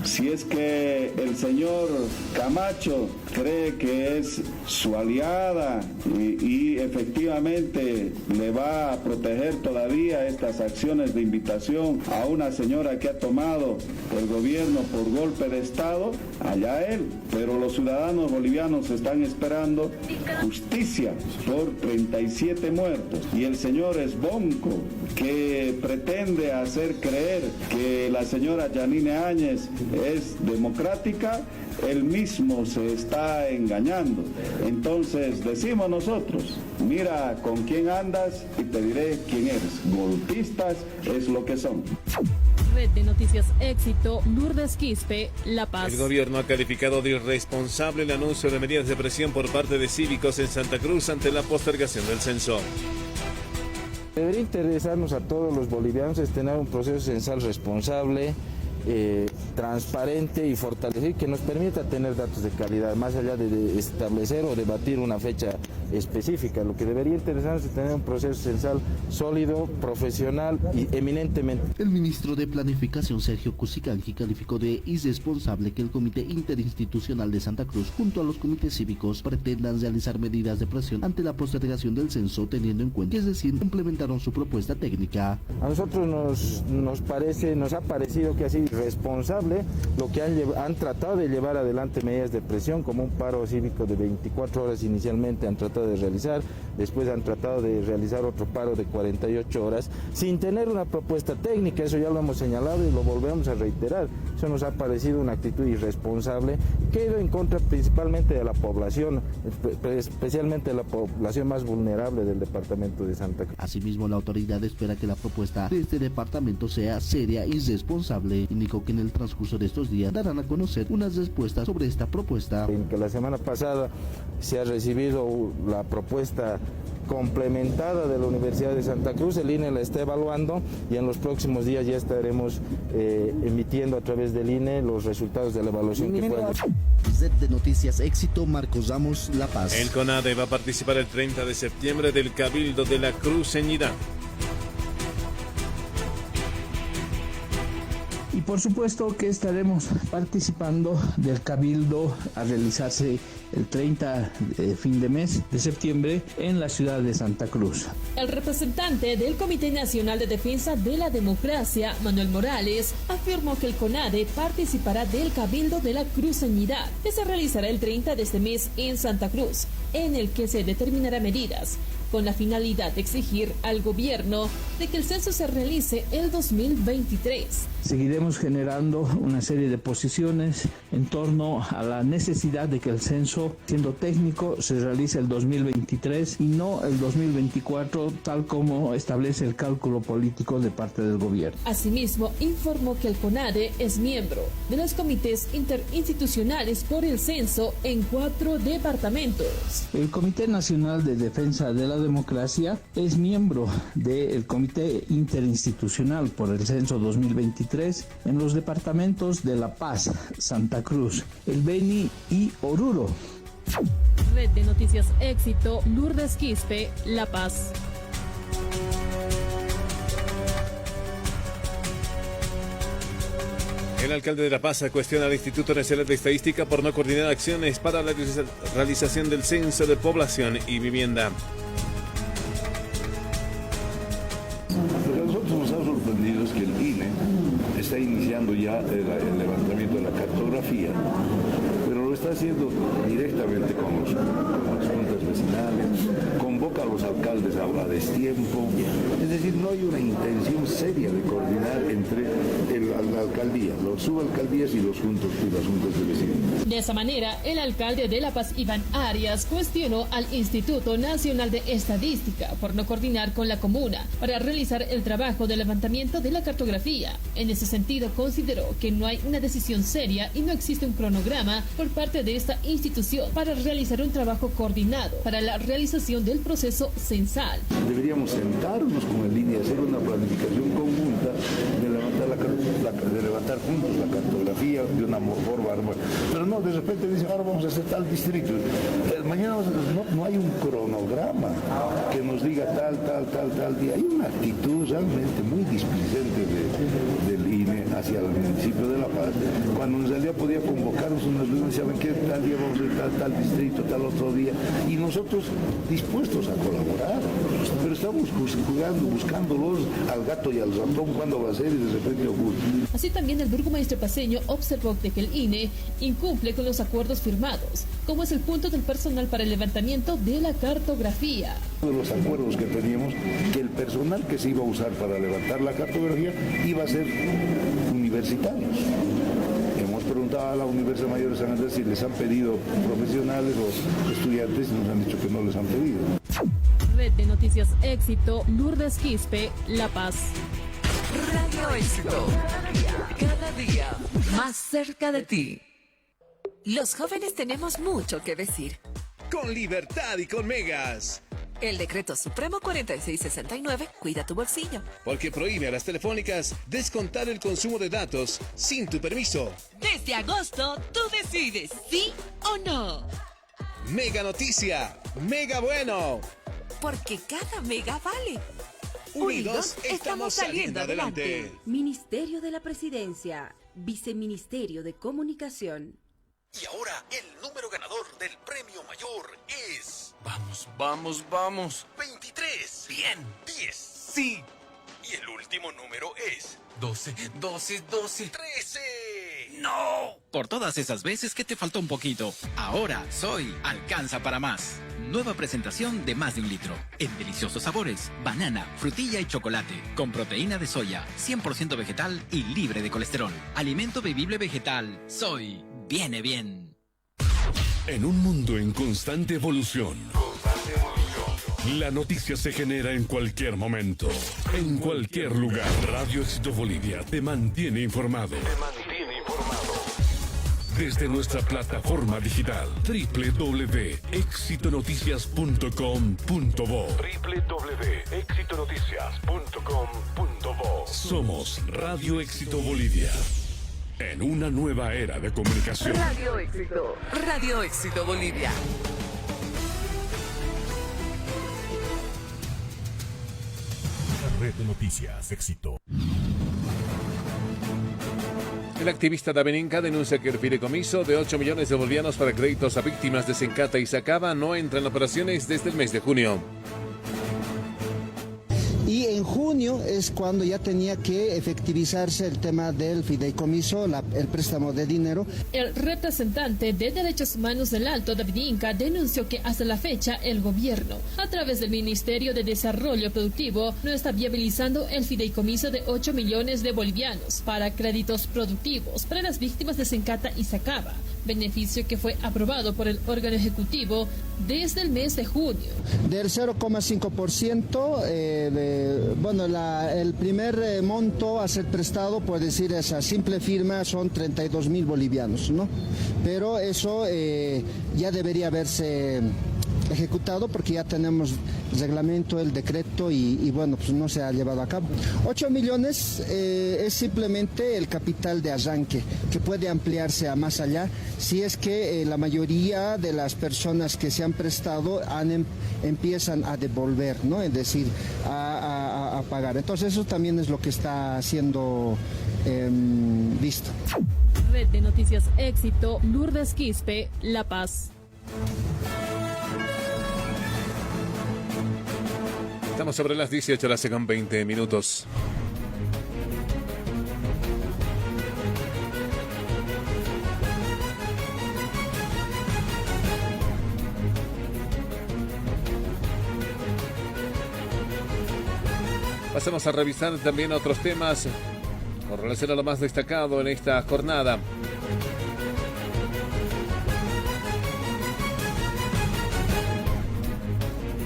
Si es que el señor Camacho cree que es su aliada y efectivamente le va a proteger todavía estas acciones de invitación a una señora que ha tomado el gobierno por golpe de Estado, allá él. Pero los ciudadanos bolivianos están esperando justicia por 37 muertos. Y el señor Esbonco, que pretende hacer creer que la señora Yanine Áñez es democrática, él mismo se está engañando. Entonces decimos nosotros, mira con quién andas y te diré quién eres. Golpistas es lo que son. Red de Noticias Éxito, Lourdes Quispe, La Paz. El gobierno ha calificado de irresponsable el anuncio de medidas de presión por parte de cívicos en Santa Cruz ante la postergación del censo. Debería interesarnos a todos los bolivianos es tener un proceso censal responsable, transparente y fortalecer, que nos permita tener datos de calidad, más allá de establecer o debatir una fecha específica. Lo que debería interesarnos es tener un proceso censal sólido, profesional y eminentemente. El ministro de Planificación, Sergio Cusicanqui, calificó de irresponsable que el Comité Interinstitucional de Santa Cruz, junto a los comités cívicos, pretendan realizar medidas de presión ante la postergación del censo, teniendo en cuenta, es decir, implementaron su propuesta técnica. A nosotros nos ha parecido que ha sido irresponsable lo que han tratado de llevar adelante medidas de presión, como un paro cívico de 24 horas inicialmente han tratado de realizar, después han tratado de realizar otro paro de 48 horas, sin tener una propuesta técnica. Eso ya lo hemos señalado y lo volvemos a reiterar. Eso nos ha parecido una actitud irresponsable que ha ido en contra principalmente de la población, especialmente de la población más vulnerable del departamento de Santa Cruz. Asimismo, la autoridad espera que la propuesta de este departamento sea seria y responsable. Indicó que en el transcurso de estos días darán a conocer unas respuestas sobre esta propuesta. En que la semana pasada se ha recibido la propuesta complementada de la Universidad de Santa Cruz, el INE la está evaluando y en los próximos días ya estaremos emitiendo a través del INE los resultados de la evaluación que fue. Set de Noticias Éxito, Marcos Ramos, La Paz. El CONADE va a participar el 30 de septiembre del Cabildo de la Cruceñidad. por supuesto que estaremos participando del cabildo a realizarse el 30 de fin de mes de septiembre en la ciudad de Santa Cruz. El representante del Comité Nacional de Defensa de la Democracia, Manuel Morales, afirmó que el CONADE participará del Cabildo de la Cruceñidad, que se realizará el 30 de este mes en Santa Cruz, en el que se determinará medidas con la finalidad de exigir al gobierno de que el censo se realice el 2023. Seguiremos generando una serie de posiciones en torno a la necesidad de que el censo, siendo técnico, se realice el 2023 y no el 2024, tal como establece el cálculo político de parte del gobierno. Asimismo, informó que el CONADE es miembro de los comités interinstitucionales por el censo en 4 departamentos. El Comité Nacional de Defensa de la Democracia es miembro del Comité Interinstitucional por el Censo 2023 en los departamentos de La Paz, Santa Cruz, El Beni y Oruro. Red de Noticias Éxito, Lourdes Quispe, La Paz. El alcalde de La Paz cuestiona al Instituto Nacional de Estadística por no coordinar acciones para la realización del censo de población y vivienda. Lo que a nosotros nos ha sorprendido es que el INE está iniciando ya el levantamiento de la cartografía, pero lo está haciendo directamente con las juntas vecinales, convoca a los alcaldes a destiempo, es decir, no hay una intención seria de coordinar entre la alcaldía, las subalcaldías y las juntas de vecinos. De esa manera, el alcalde de La Paz, Iván Arias, cuestionó al Instituto Nacional de Estadística por no coordinar con la comuna para realizar el trabajo de levantamiento de la cartografía. En ese sentido, consideró que no hay una decisión seria y no existe un cronograma por parte de esta institución para realizar un trabajo coordinado para la realización del proceso censal. Deberíamos sentarnos con el INE y hacer una planificación conjunta de levantar juntos la cartografía de una forma armónica. Pero no, de repente dicen, ahora vamos a hacer tal distrito. Mañana no hay un cronograma que nos diga tal día. Hay una actitud realmente muy displicente del INE hacia el municipio de La Paz, cuando en realidad podía convocarnos unas reuniones, saben que tal día vamos a ir tal distrito, tal otro día, y nosotros dispuestos a colaborar, pero estamos buscándolos al gato y al ratón cuando va a ser y de repente ocurre. Así también el burgomaestre paceño observó de que el INE incumple con los acuerdos firmados, como es el punto del personal para el levantamiento de la cartografía. De los acuerdos que teníamos, que el personal que se iba a usar para levantar la cartografía iba a ser universitarios. Hemos preguntado a la Universidad Mayor de San Andrés si les han pedido profesionales o estudiantes y nos han dicho que no les han pedido. Red de Noticias Éxito, Lourdes Quispe, La Paz. Radio Éxito, cada día más cerca de ti. Los jóvenes tenemos mucho que decir. Con libertad y con megas. El Decreto Supremo 4669 cuida tu bolsillo. Porque prohíbe a las telefónicas descontar el consumo de datos sin tu permiso. Desde agosto, tú decides sí o no. Mega noticia, mega bueno. Porque cada mega vale. Unidos estamos saliendo adelante. Ministerio de la Presidencia, Viceministerio de Comunicación. Y ahora el número ganador del premio mayor es... Vamos. 23. Bien. 10. Sí. Y el último número es... 12. 13. ¡No! Por todas esas veces que te faltó un poquito. Ahora Soy alcanza para más. Nueva presentación de más de 1 litro. En deliciosos sabores. Banana, frutilla y chocolate. Con proteína de soya. 100% vegetal y libre de colesterol. Alimento bebible vegetal. Soy. Viene bien. En un mundo en constante evolución. La noticia se genera en cualquier momento, en cualquier lugar. Radio Éxito Bolivia te mantiene informado. Desde nuestra plataforma digital www.exitonoticias.com.bo. www.exitonoticias.com.bo. Somos Radio Éxito Bolivia. En una nueva era de comunicación. Radio Éxito Bolivia. Red de Noticias Éxito. El activista Daveninka denuncia que el fideicomiso de 8 millones de bolivianos para créditos a víctimas de Sencata y Sacaba no entra en operaciones desde el mes de junio. Y en junio es cuando ya tenía que efectivizarse el tema del fideicomiso, el préstamo de dinero. El representante de Derechos Humanos del Alto, Daveninka, denunció que hasta la fecha el gobierno, a través del Ministerio de Desarrollo Productivo, no está viabilizando el fideicomiso de 8 millones de bolivianos para créditos productivos para las víctimas de Sencata y Sacaba, beneficio que fue aprobado por el órgano ejecutivo desde el mes de junio. Del 0,5%, el primer monto a ser prestado, por decir esa simple firma, son 32.000 bolivianos, ¿no? Pero eso ya debería haberse ejecutado porque ya tenemos el reglamento, el decreto y pues no se ha llevado a cabo. 8 millones es simplemente el capital de arranque que puede ampliarse a más allá si es que la mayoría de las personas que se han prestado empiezan a devolver, ¿no? Es decir, a pagar. Entonces eso también es lo que está siendo visto. Red de Noticias Éxito, Lourdes Quispe, La Paz. Estamos sobre las 18 horas con 20 minutos. Pasamos a revisar también otros temas con relación a lo más destacado en esta jornada.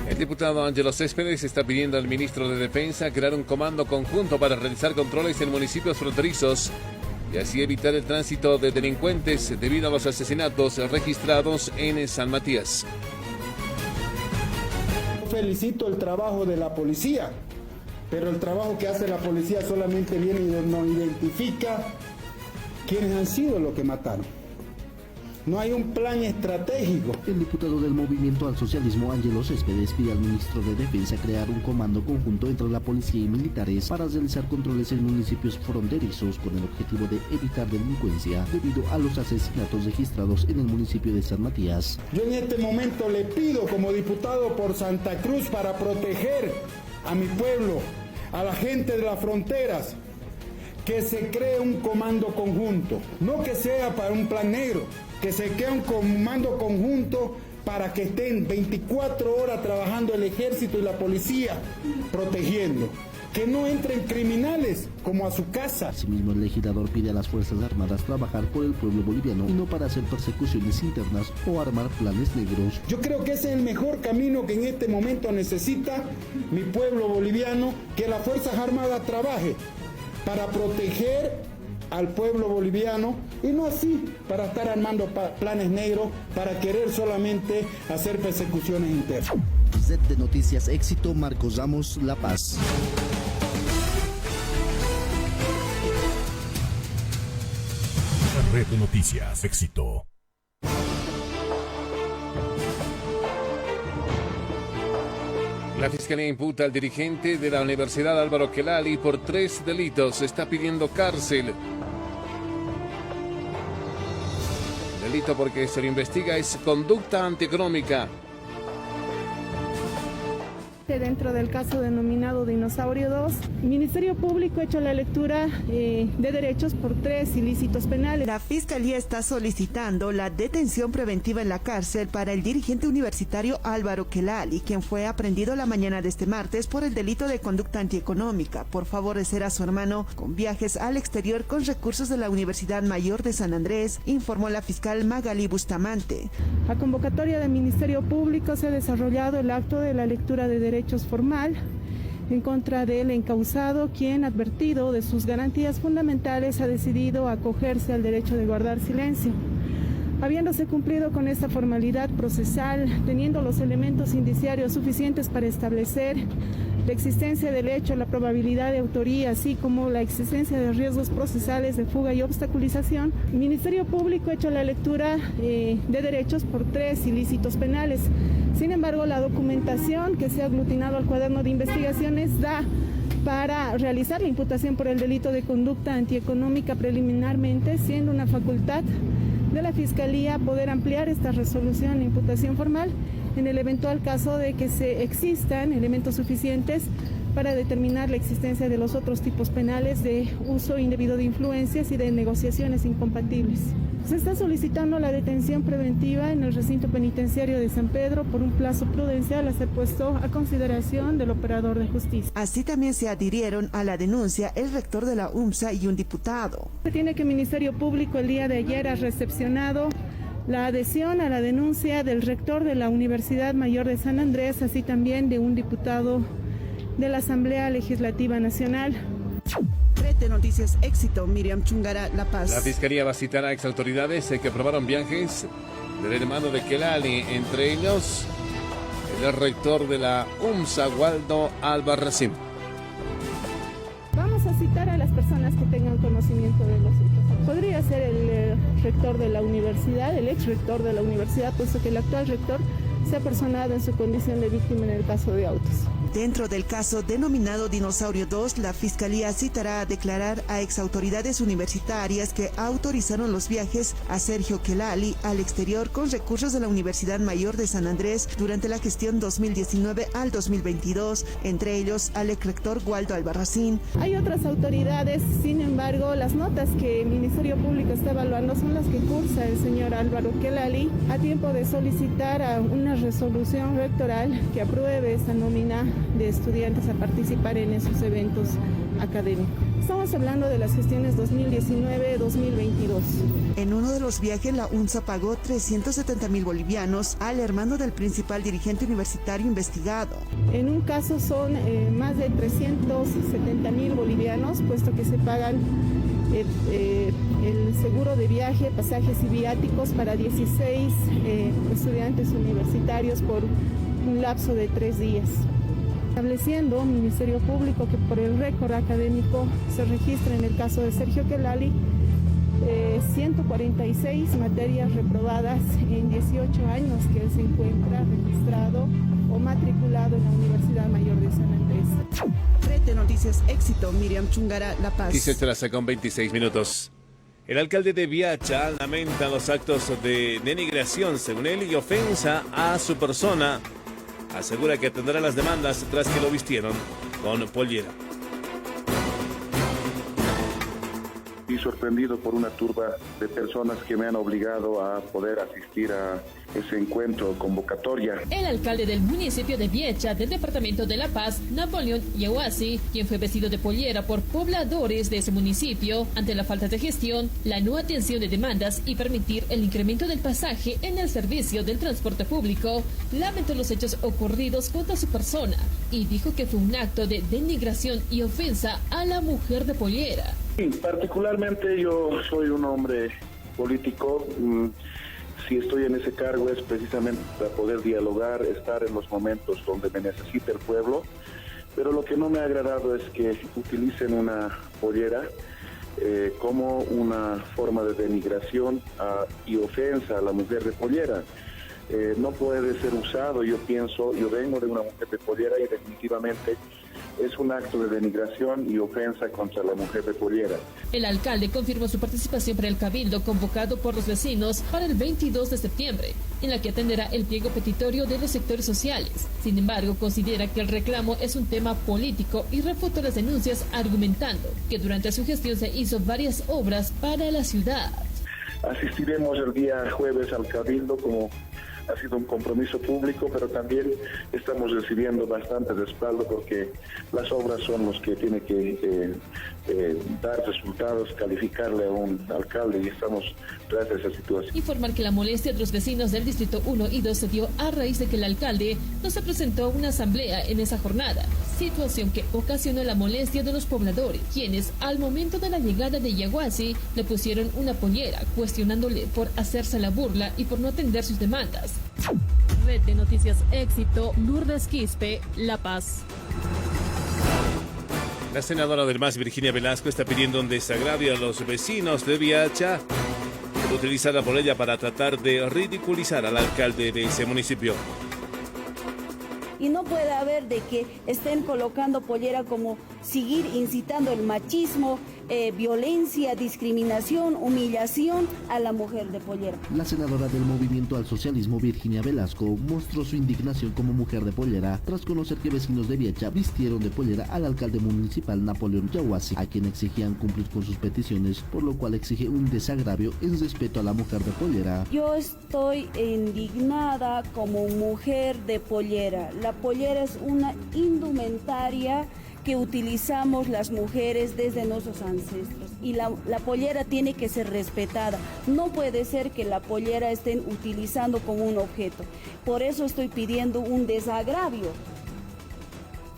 El diputado Ángelo Céspedes está pidiendo al ministro de Defensa crear un comando conjunto para realizar controles en municipios fronterizos y así evitar el tránsito de delincuentes debido a los asesinatos registrados en San Matías. Felicito el trabajo de la policía, pero el trabajo que hace la policía solamente viene y no identifica quiénes han sido los que mataron. No hay un plan estratégico. El diputado del Movimiento al Socialismo, Ángelo Céspedes, pide al ministro de Defensa crear un comando conjunto entre la policía y militares para realizar controles en municipios fronterizos con el objetivo de evitar delincuencia debido a los asesinatos registrados en el municipio de San Matías. Yo en este momento le pido como diputado por Santa Cruz para proteger a mi pueblo, a la gente de las fronteras, que se cree un comando conjunto, no que sea para un plan negro, que se cree un comando conjunto para que estén 24 horas trabajando el ejército y la policía protegiendo, que no entren criminales como a su casa. Asimismo, el legislador pide a las Fuerzas Armadas trabajar por el pueblo boliviano y no para hacer persecuciones internas o armar planes negros. Yo creo que ese es el mejor camino que en este momento necesita mi pueblo boliviano, que las Fuerzas Armadas trabaje para proteger al pueblo boliviano y no así para estar armando planes negros para querer solamente hacer persecuciones internas. Red de Noticias Éxito, Marcos Ramos, La Paz. Red de Noticias Éxito. La Fiscalía imputa al dirigente de la Universidad Álvaro Quelali por 3 delitos. Está pidiendo cárcel. El delito porque se lo investiga es conducta antieconómica. Dentro del caso denominado Dinosaurio 2, el Ministerio Público ha hecho la lectura de derechos por 3 ilícitos penales. La Fiscalía está solicitando la detención preventiva en la cárcel para el dirigente universitario Álvaro Quelali, quien fue aprehendido la mañana de este martes por el delito de conducta antieconómica por favorecer a su hermano con viajes al exterior con recursos de la Universidad Mayor de San Andrés, informó la fiscal Magali Bustamante. A convocatoria del Ministerio Público se ha desarrollado el acto de la lectura de derechos formal en contra del encausado, quien, advertido de sus garantías fundamentales, ha decidido acogerse al derecho de guardar silencio. Habiéndose cumplido con esta formalidad procesal, teniendo los elementos indiciarios suficientes para establecer la existencia del hecho, la probabilidad de autoría, así como la existencia de riesgos procesales de fuga y obstaculización, el Ministerio Público ha hecho la lectura de derechos por 3 ilícitos penales. Sin embargo, la documentación que se ha aglutinado al cuaderno de investigaciones da para a realizar la imputación por el delito de conducta antieconómica preliminarmente, siendo una facultad de la Fiscalía poder ampliar esta resolución de imputación formal en el eventual caso de que existan elementos suficientes para determinar la existencia de los otros tipos penales de uso indebido de influencias y de negociaciones incompatibles. Se está solicitando la detención preventiva en el recinto penitenciario de San Pedro por un plazo prudencial a ser puesto a consideración del operador de justicia. Así también se adhirieron a la denuncia el rector de la UMSA y un diputado. Se tiene que el Ministerio Público el día de ayer ha recepcionado la adhesión a la denuncia del rector de la Universidad Mayor de San Andrés, así también de un diputado de la Asamblea Legislativa Nacional. Rete Noticias Éxito, Miriam Chungara, La Paz. La Fiscalía va a citar a exautoridades que aprobaron viajes del hermano de Kelali, entre ellos el rector de la UMSA, Waldo Albarracín. Vamos a citar a las personas que tengan conocimiento de los hechos. Podría ser el rector de la universidad, el ex rector de la universidad, puesto que el actual rector se ha personado en su condición de víctima en el caso de Autos. Dentro del caso denominado Dinosaurio 2, la Fiscalía citará a declarar a exautoridades universitarias que autorizaron los viajes a Sergio Kelali al exterior con recursos de la Universidad Mayor de San Andrés durante la gestión 2019 al 2022, entre ellos al ex rector Waldo Albarracín. Hay otras autoridades, sin embargo, las notas que el Ministerio Público está evaluando son las que cursa el señor Álvaro Kelali a tiempo de solicitar a una resolución rectoral que apruebe esta nómina de estudiantes a participar en esos eventos académicos. Estamos hablando de las gestiones 2019-2022. En uno de los viajes, la UNSA pagó 370,000 bolivianos al hermano del principal dirigente universitario investigado. En un caso son más de 370,000 bolivianos, puesto que se pagan el seguro de viaje, pasajes y viáticos para 16 estudiantes universitarios por un lapso de 3 días. Estableciendo Ministerio Público que por el récord académico se registra en el caso de Sergio Kelali 146 materias reprobadas en 18 años que él se encuentra registrado o matriculado en la Universidad Mayor de San Andrés. Rete Noticias Éxito, Miriam Chungara, La Paz. 16 con 26 minutos. El alcalde de Viacha lamenta los actos de denigración, según él, y ofensa a su persona. Asegura que atenderá las demandas tras que lo vistieron con pollera. Y sorprendido por una turba de personas que me han obligado a poder asistir a ese encuentro convocatoria. El alcalde del municipio de Viacha, del departamento de La Paz, Napoleón Yahuasi, quien fue vestido de pollera por pobladores de ese municipio ante la falta de gestión, la no atención de demandas y permitir el incremento del pasaje en el servicio del transporte público, lamentó los hechos ocurridos contra su persona y dijo que fue un acto de denigración y ofensa a la mujer de pollera. Sí, particularmente yo soy un hombre político. Si estoy en ese cargo es precisamente para poder dialogar, estar en los momentos donde me necesita el pueblo, pero lo que no me ha agradado es que utilicen una pollera como una forma de denigración y ofensa a la mujer de pollera. No puede ser usado, yo vengo de una mujer de pollera y definitivamente es un acto de denigración y ofensa contra la mujer de pollera. El alcalde confirmó su participación para el cabildo convocado por los vecinos para el 22 de septiembre, en la que atenderá el pliego petitorio de los sectores sociales. Sin embargo, considera que el reclamo es un tema político y refutó las denuncias argumentando que durante su gestión se hizo varias obras para la ciudad. Asistiremos el día jueves al cabildo como ha sido un compromiso público, pero también estamos recibiendo bastante respaldo porque las obras son los que tienen que dar resultados, calificarle a un alcalde y estamos tras de esa situación. Informar que la molestia de los vecinos del Distrito 1 y 2 se dio a raíz de que el alcalde no se presentó a una asamblea en esa jornada, situación que ocasionó la molestia de los pobladores, quienes al momento de la llegada de Yahuasi le pusieron una pollera, cuestionándole por hacerse la burla y por no atender sus demandas. Red de Noticias Éxito, Lourdes Quispe, La Paz. La senadora del MAS, Virginia Velasco, está pidiendo un desagravio a los vecinos de Viacha utilizada por ella para tratar de ridiculizar al alcalde de ese municipio. Y no puede haber de que estén colocando pollera como seguir incitando el machismo, violencia, discriminación, humillación a la mujer de Pollera. La senadora del Movimiento al Socialismo, Virginia Velasco, mostró su indignación como mujer de Pollera tras conocer que vecinos de Viacha vistieron de pollera al alcalde municipal Napoleón Yahuasi, a quien exigían cumplir con sus peticiones, por lo cual exige un desagravio en respeto a la mujer de Pollera. Yo estoy indignada como mujer de Pollera. La pollera es una indumentaria que utilizamos las mujeres desde nuestros ancestros, y la pollera tiene que ser respetada. No puede ser que la pollera estén utilizando como un objeto. Por eso estoy pidiendo un desagravio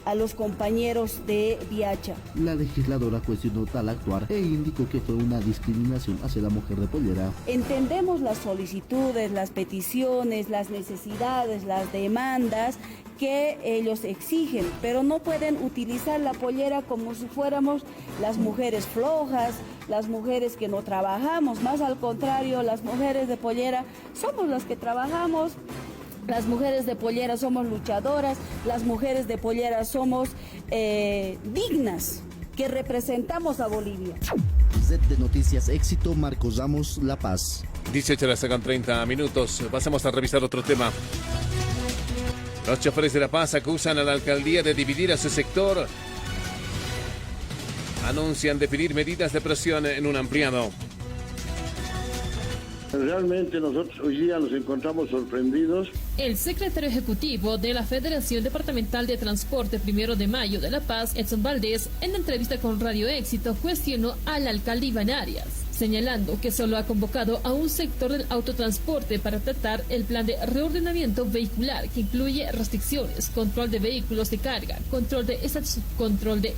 a los compañeros de Viacha. La legisladora cuestionó tal actuar e indicó que fue una discriminación hacia la mujer de Pollera. Entendemos las solicitudes, las peticiones, las necesidades, las demandas que ellos exigen, pero no pueden utilizar la pollera como si fuéramos las mujeres flojas, las mujeres que no trabajamos. Más al contrario, las mujeres de Pollera somos las que trabajamos. Las mujeres de Pollera somos luchadoras, las mujeres de Pollera somos dignas, que representamos a Bolivia. Set de Noticias Éxito, Marcos Ramos, La Paz. 18:30. Pasamos a revisar otro tema. Los choferes de La Paz acusan a la alcaldía de dividir a su sector. Anuncian de pedir medidas de presión en un ampliado. Realmente nosotros hoy día nos encontramos sorprendidos. El secretario ejecutivo de la Federación Departamental de Transporte 1 de Mayo de La Paz, Edson Valdés, en entrevista con Radio Éxito, cuestionó al alcalde Iván Arias, señalando que solo ha convocado a un sector del autotransporte para tratar el plan de reordenamiento vehicular, que incluye restricciones, control de vehículos de carga, control de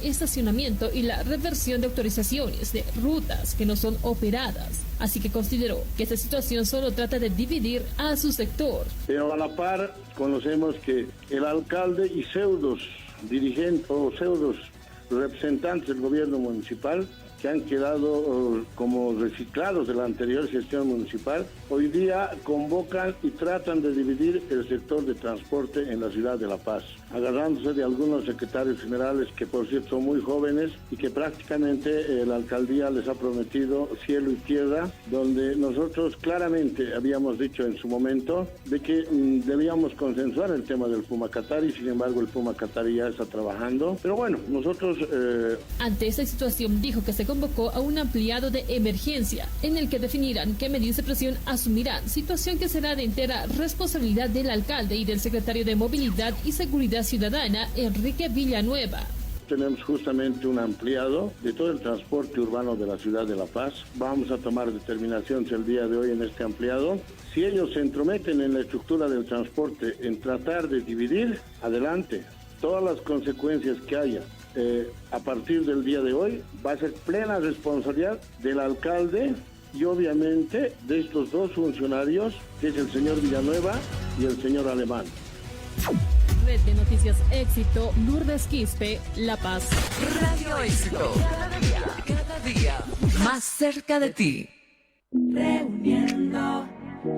estacionamiento y la reversión de autorizaciones de rutas que no son operadas. Así que consideró que esta situación solo trata de dividir a su sector. Pero a la par conocemos que el alcalde y pseudos dirigentes o pseudos representantes del gobierno municipal, que han quedado como reciclados de la anterior gestión municipal, hoy día convocan y tratan de dividir el sector de transporte en la ciudad de La Paz, agarrándose de algunos secretarios generales que por cierto son muy jóvenes y que prácticamente la alcaldía les ha prometido cielo y tierra, donde nosotros claramente habíamos dicho en su momento de que debíamos consensuar el tema del Pumacatari. Sin embargo el Pumacatari ya está trabajando, pero bueno, nosotros... Ante esta situación dijo que se convocó a un ampliado de emergencia en el que definirán qué medidas de presión asumirán, situación que será de entera responsabilidad del alcalde y del secretario de Movilidad y Seguridad Ciudadana, Enrique Villanueva. Tenemos justamente un ampliado de todo el transporte urbano de la ciudad de La Paz. Vamos a tomar determinaciones el día de hoy en este ampliado. Si ellos se entrometen en la estructura del transporte, en tratar de dividir, adelante. Todas las consecuencias que haya a partir del día de hoy va a ser plena responsabilidad del alcalde y obviamente de estos dos funcionarios, que es el señor Villanueva y el señor Alemán. Red de Noticias Éxito, Lourdes Quispe, La Paz. Radio Éxito, cada día más cerca de ti. Reuniendo,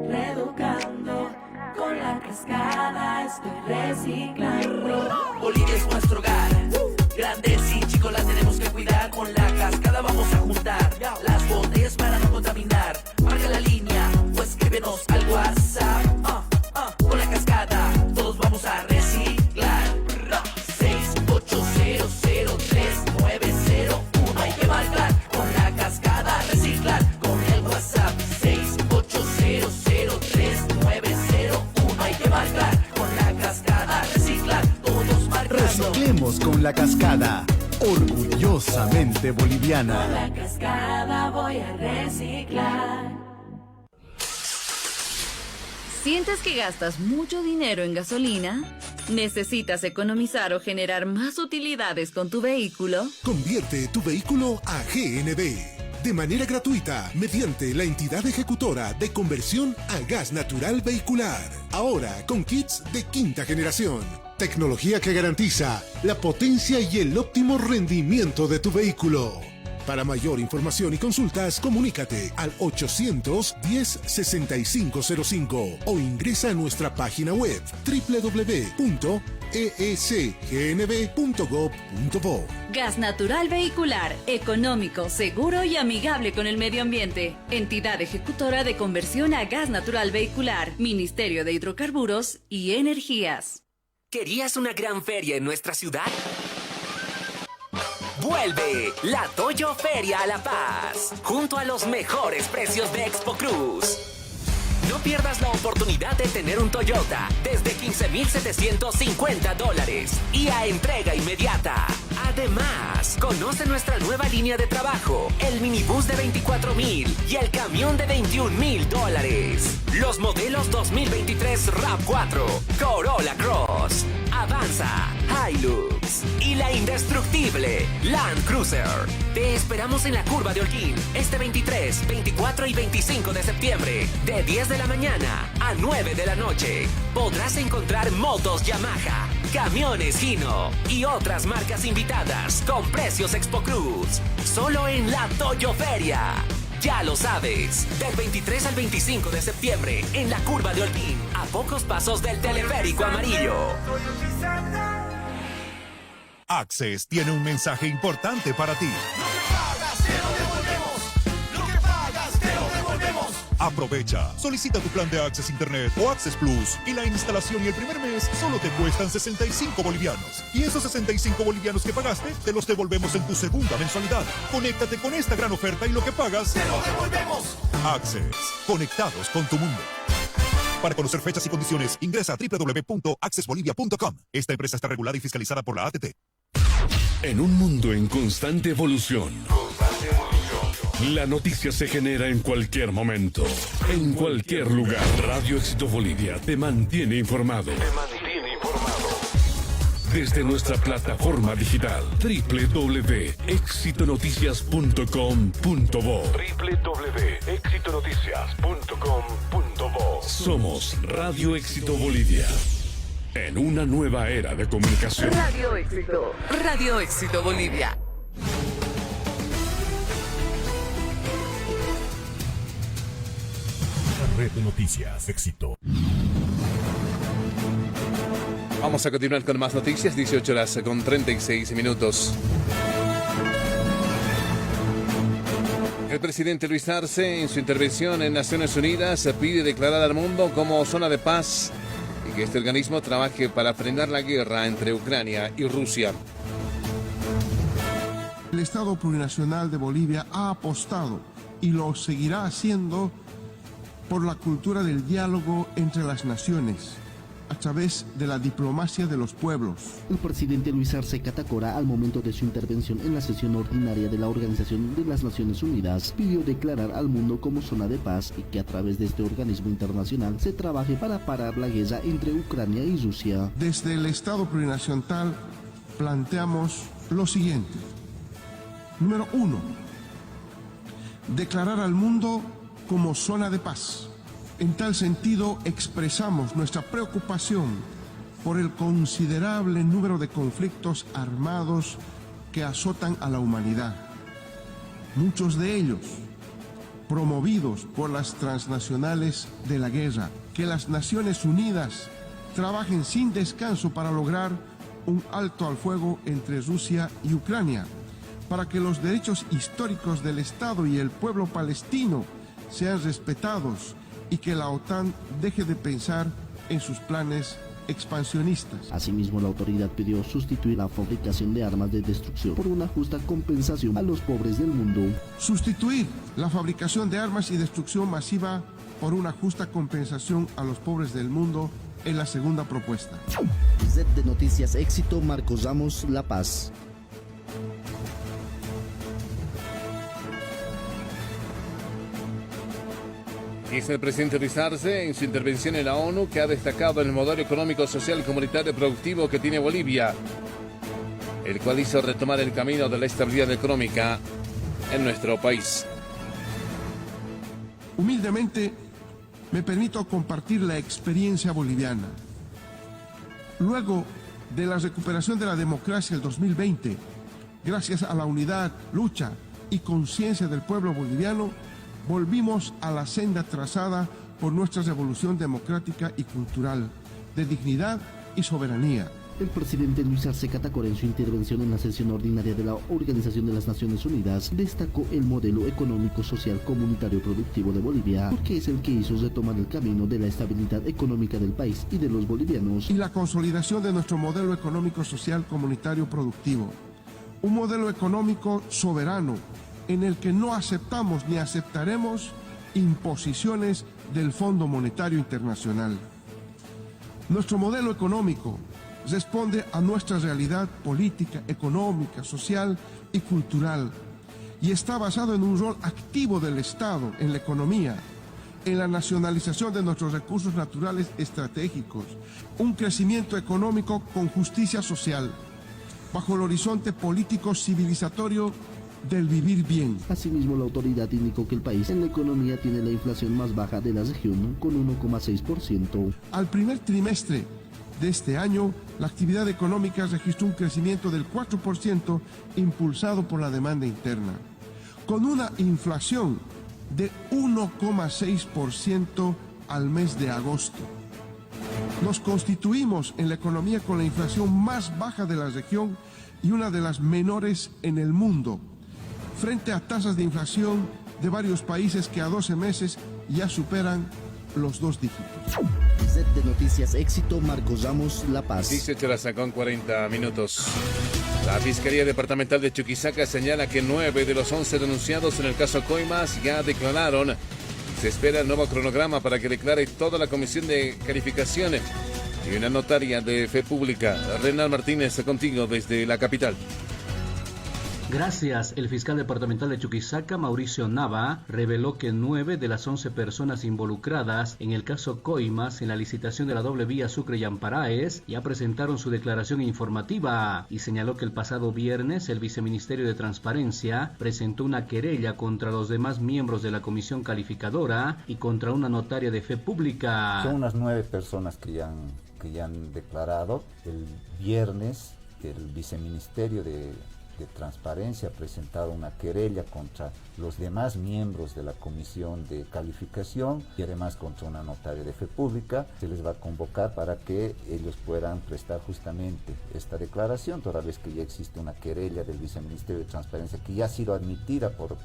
reeducando, con la cascada estoy reciclando. Bolivia es nuestro hogar. Grandes y chicos la tenemos que cuidar. Con la cascada vamos a juntar las botellas para no contaminar. Marca la línea o escríbenos al WhatsApp. Con la cascada todos vamos a reciclar. 680039901. Hay que marcar con la cascada, reciclar con el WhatsApp. 680039901. Hay que marcar con la cascada, reciclar, todos marcando. Reciclemos con la cascada, orgullosamente boliviana. Con la cascada voy a reciclar. ¿Sientes que gastas mucho dinero en gasolina? ¿Necesitas economizar o generar más utilidades con tu vehículo? Convierte tu vehículo a GNV de manera gratuita mediante la entidad ejecutora de conversión a gas natural vehicular. Ahora con kits de quinta generación. Tecnología que garantiza la potencia y el óptimo rendimiento de tu vehículo. Para mayor información y consultas, comunícate al 810-6505 o ingresa a nuestra página web www.gnv.com.es. eecgnb.gov.bo. Gas Natural Vehicular, económico, seguro y amigable con el medio ambiente. Entidad ejecutora de conversión a gas natural vehicular. Ministerio de Hidrocarburos y Energías. ¿Querías una gran feria en nuestra ciudad? Vuelve la Toyo Feria a La Paz, junto a los mejores precios de Expo Cruz. No pierdas la oportunidad de tener un Toyota desde $15,750 y a entrega inmediata. Además, conoce nuestra nueva línea de trabajo, el minibús de $24,000 y el camión de $21,000. Los modelos 2023 RAV4, Corolla Cross, Avanza, Hilux y la indestructible Land Cruiser. Te esperamos en la Curva de Holguín este 23, 24 y 25 de septiembre, de 10 de la mañana a 9 de la noche. Podrás encontrar motos Yamaha, camiones Hino y otras marcas invitadas con precios Expo Cruz. Solo en la Toyo Feria. Ya lo sabes, del 23 al 25 de septiembre en la Curva de Holguín, a pocos pasos del teleférico amarillo. Access tiene un mensaje importante para ti. Aprovecha, solicita tu plan de Access Internet o Access Plus y la instalación y el primer mes solo te cuestan 65 bolivianos. Y esos 65 bolivianos que pagaste, te los devolvemos en tu segunda mensualidad. Conéctate con esta gran oferta y lo que pagas, ¡te lo devolvemos! Access, conectados con tu mundo. Para conocer fechas y condiciones, ingresa a www.accessbolivia.com. Esta empresa está regulada y fiscalizada por la ATT. En un mundo en constante evolución, la noticia se genera en cualquier momento, en cualquier lugar. Radio Éxito Bolivia te mantiene informado. Desde nuestra plataforma digital www.exitonoticias.com.bo. www.exitonoticias.com.bo. Somos Radio Éxito Bolivia. En una nueva era de comunicación. Radio Éxito Bolivia. Red de Noticias Éxito. Vamos a continuar con más noticias, 18 horas con 36 minutos. El presidente Luis Arce, en su intervención en Naciones Unidas, pide declarar al mundo como zona de paz y que este organismo trabaje para frenar la guerra entre Ucrania y Rusia. El Estado Plurinacional de Bolivia ha apostado y lo seguirá haciendo por la cultura del diálogo entre las naciones, a través de la diplomacia de los pueblos. El presidente Luis Arce Catacora, al momento de su intervención en la sesión ordinaria de la Organización de las Naciones Unidas, pidió declarar al mundo como zona de paz y que a través de este organismo internacional se trabaje para parar la guerra entre Ucrania y Rusia. Desde el Estado Plurinacional planteamos lo siguiente. Número 1. Declarar al mundo como zona de paz. En tal sentido, expresamos nuestra preocupación por el considerable número de conflictos armados que azotan a la humanidad. Muchos de ellos promovidos por las transnacionales de la guerra. Que las Naciones Unidas trabajen sin descanso para lograr un alto al fuego entre Rusia y Ucrania, para que los derechos históricos del Estado y el pueblo palestino sean respetados y que la OTAN deje de pensar en sus planes expansionistas. Asimismo, la autoridad pidió sustituir la fabricación de armas de destrucción por una justa compensación a los pobres del mundo. Sustituir la fabricación de armas y destrucción masiva por una justa compensación a los pobres del mundo es la segunda propuesta. Red de Noticias Éxito, Marcos Ramos, La Paz. Dice el presidente Luis Arce en su intervención en la ONU que ha destacado el modelo económico, social, comunitario y productivo que tiene Bolivia, el cual hizo retomar el camino de la estabilidad económica en nuestro país. Humildemente me permito compartir la experiencia boliviana. Luego de la recuperación de la democracia el 2020, gracias a la unidad, lucha y conciencia del pueblo boliviano, volvimos a la senda trazada por nuestra revolución democrática y cultural, de dignidad y soberanía. El presidente Luis Arce Catacora, en su intervención en la sesión ordinaria de la Organización de las Naciones Unidas, destacó el modelo económico, social, comunitario, productivo de Bolivia, porque es el que hizo retomar el camino de la estabilidad económica del país y de los bolivianos. Y la consolidación de nuestro modelo económico, social, comunitario, productivo. Un modelo económico soberano, en el que no aceptamos ni aceptaremos imposiciones del Fondo Monetario Internacional. Nuestro modelo económico responde a nuestra realidad política, económica, social y cultural, y está basado en un rol activo del Estado en la economía, en la nacionalización de nuestros recursos naturales estratégicos, un crecimiento económico con justicia social, bajo el horizonte político civilizatorio del vivir bien. Asimismo, la autoridad indicó que el país en la economía tiene la inflación más baja de la región, con 1,6%. Al primer trimestre de este año, la actividad económica registró un crecimiento del 4%, impulsado por la demanda interna, con una inflación de 1,6% al mes de agosto. Nos constituimos en la economía con la inflación más baja de la región y una de las menores en el mundo, frente a tasas de inflación de varios países que a 12 meses ya superan los 2 dígitos. Set de Noticias Éxito, Marcos Ramos, La Paz. 18:40 minutos. La Fiscalía Departamental de Chuquisaca señala que 9 de los 11 denunciados en el caso Coimas ya declararon. Se espera el nuevo cronograma para que declare toda la comisión de calificación y una notaria de fe pública. Renan Martínez, contigo desde la capital. Gracias. El fiscal departamental de Chuquisaca, Mauricio Nava, reveló que 9 de las 11 personas involucradas en el caso Coimas en la licitación de la doble vía Sucre-Yamparaes ya presentaron su declaración informativa y señaló que el pasado viernes el Viceministerio de Transparencia presentó una querella contra los demás miembros de la comisión calificadora y contra una notaria de fe pública. Son unas 9 personas que ya han declarado. El viernes el Viceministerio de Transparencia ha presentado una querella contra los demás miembros de la comisión de calificación y además contra una notaria de fe pública. Se les va a convocar para que ellos puedan prestar justamente esta declaración, toda vez que ya existe una querella del Viceministerio de Transparencia que ya ha sido admitida por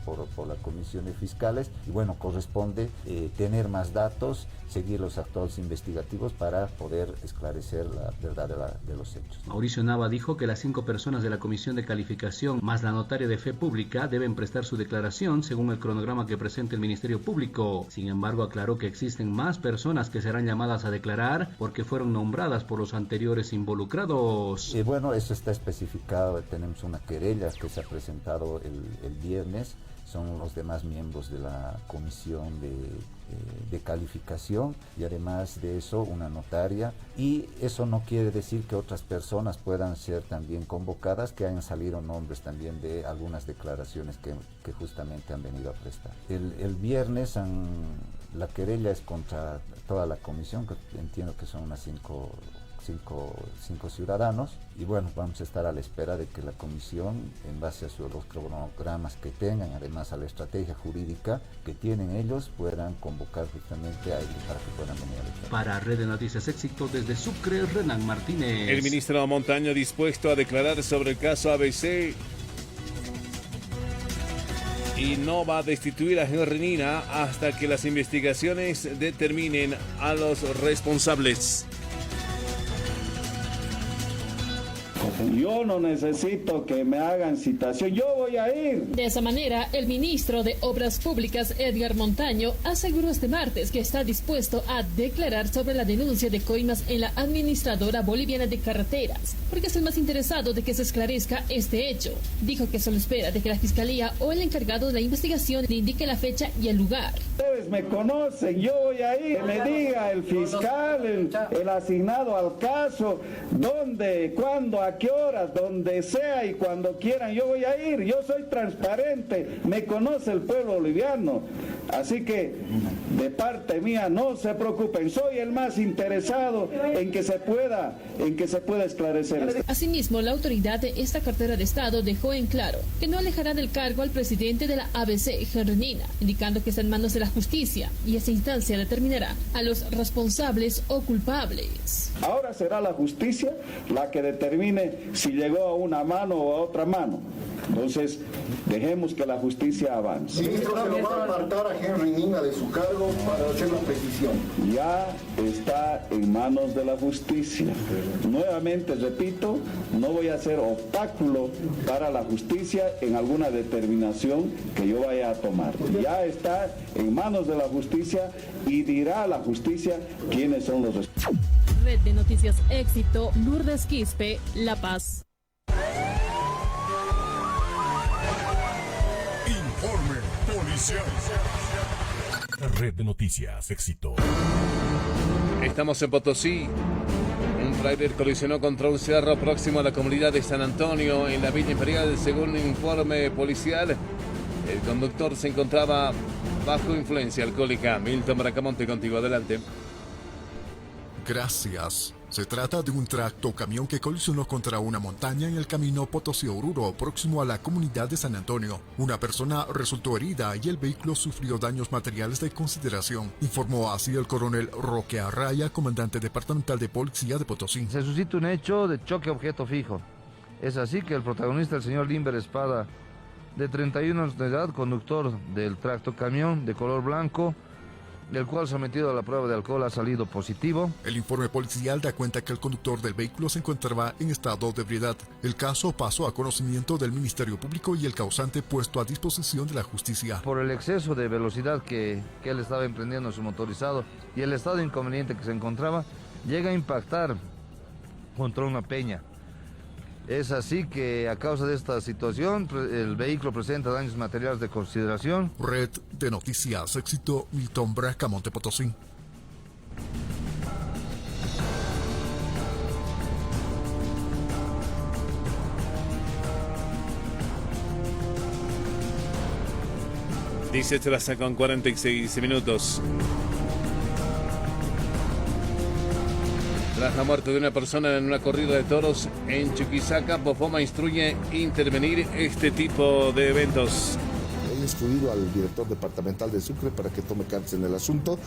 la Comisión de Fiscales y bueno, corresponde tener más datos, seguir los actos investigativos para poder esclarecer la verdad de los hechos. Mauricio Nava dijo que las 5 personas de la comisión de calificación más la notaria de fe pública deben prestar su declaración según el cronograma que presente el Ministerio Público. Sin embargo, aclaró que existen más personas que serán llamadas a declarar porque fueron nombradas por los anteriores involucrados. Bueno, eso está especificado. Tenemos una querella que se ha presentado el viernes. Son los demás miembros de la comisión de calificación y además de eso una notaria, y eso no quiere decir que otras personas puedan ser también convocadas, que hayan salido nombres también de algunas declaraciones que justamente han venido a prestar. El viernes la querella es contra toda la comisión, que entiendo que son unas cinco ciudadanos, y bueno, vamos a estar a la espera de que la comisión, en base a los cronogramas que tengan, además a la estrategia jurídica que tienen ellos, puedan convocar justamente a ellos para que puedan venir a declarar. Para Red de Noticias Éxito, desde Sucre, Renan Martínez. El ministro Montaño dispuesto a declarar sobre el caso ABC y no va a destituir a Henry Nina hasta que las investigaciones determinen a los responsables. Yo no necesito que me hagan citación, yo voy a ir. De esa manera, el ministro de Obras Públicas, Edgar Montaño, aseguró este martes que está dispuesto a declarar sobre la denuncia de coimas en la Administradora Boliviana de Carreteras, porque es el más interesado de que se esclarezca este hecho. Dijo que solo espera de que la Fiscalía o el encargado de la investigación le indique la fecha y el lugar. Ustedes me conocen, yo voy a ir. Que me diga el fiscal, el asignado al caso, dónde, cuándo, a qué horas, donde sea y cuando quieran, yo voy a ir. Yo soy transparente, me conoce el pueblo boliviano. Así que, de parte mía, no se preocupen, soy el más interesado en que se pueda esclarecer esto. Asimismo, la autoridad de esta cartera de Estado dejó en claro que no alejará del cargo al presidente de la ABC, Henry Nina, indicando que está en manos de la justicia y esa instancia determinará a los responsables o culpables. Ahora será la justicia la que determine si llegó a una mano o a otra mano. Entonces, dejemos que la justicia avance. Ministro, ¿se lo va a apartar a Henry Nina de su cargo para hacer la petición? Ya está en manos de la justicia. Nuevamente repito, no voy a ser obstáculo para la justicia en alguna determinación que yo vaya a tomar. Ya está en manos de la justicia y dirá a la justicia quiénes son los responsables. Red de Noticias Éxito, Lourdes Quispe, La Paz. Informe policial. Red de Noticias Éxito. Estamos en Potosí. Un tráiler colisionó contra un cerro próximo a la comunidad de San Antonio, en la Villa Imperial. Según informe policial, el conductor se encontraba bajo influencia alcohólica. Milton Bracamonte, contigo, adelante. Gracias. Se trata de un tractocamión que colisionó contra una montaña en el camino Potosí-Oruro, próximo a la comunidad de San Antonio. Una persona resultó herida y el vehículo sufrió daños materiales de consideración, informó así el coronel Roque Arraya, comandante departamental de policía de Potosí. Se suscita un hecho de choque objeto fijo. Es así que el protagonista, el señor Limber Espada, de 31 años de edad, conductor del tractocamión de color blanco, el cual, sometido a la prueba de alcohol, ha salido positivo. El informe policial da cuenta que el conductor del vehículo se encontraba en estado de ebriedad. El caso pasó a conocimiento del Ministerio Público y el causante puesto a disposición de la justicia. Por el exceso de velocidad que él estaba emprendiendo en su motorizado y el estado inconveniente que se encontraba, llega a impactar contra una peña. Es así que a causa de esta situación el vehículo presenta daños materiales de consideración. Red de Noticias Éxito, Milton Bracamonte, Potosí. Dice Traza con 46 minutos. Tras la muerte de una persona en una corrida de toros en Chuquisaca, Pofoma instruye intervenir este tipo de eventos. He instruido al director departamental de Sucre para que tome cartas en el asunto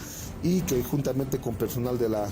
y que juntamente con personal de la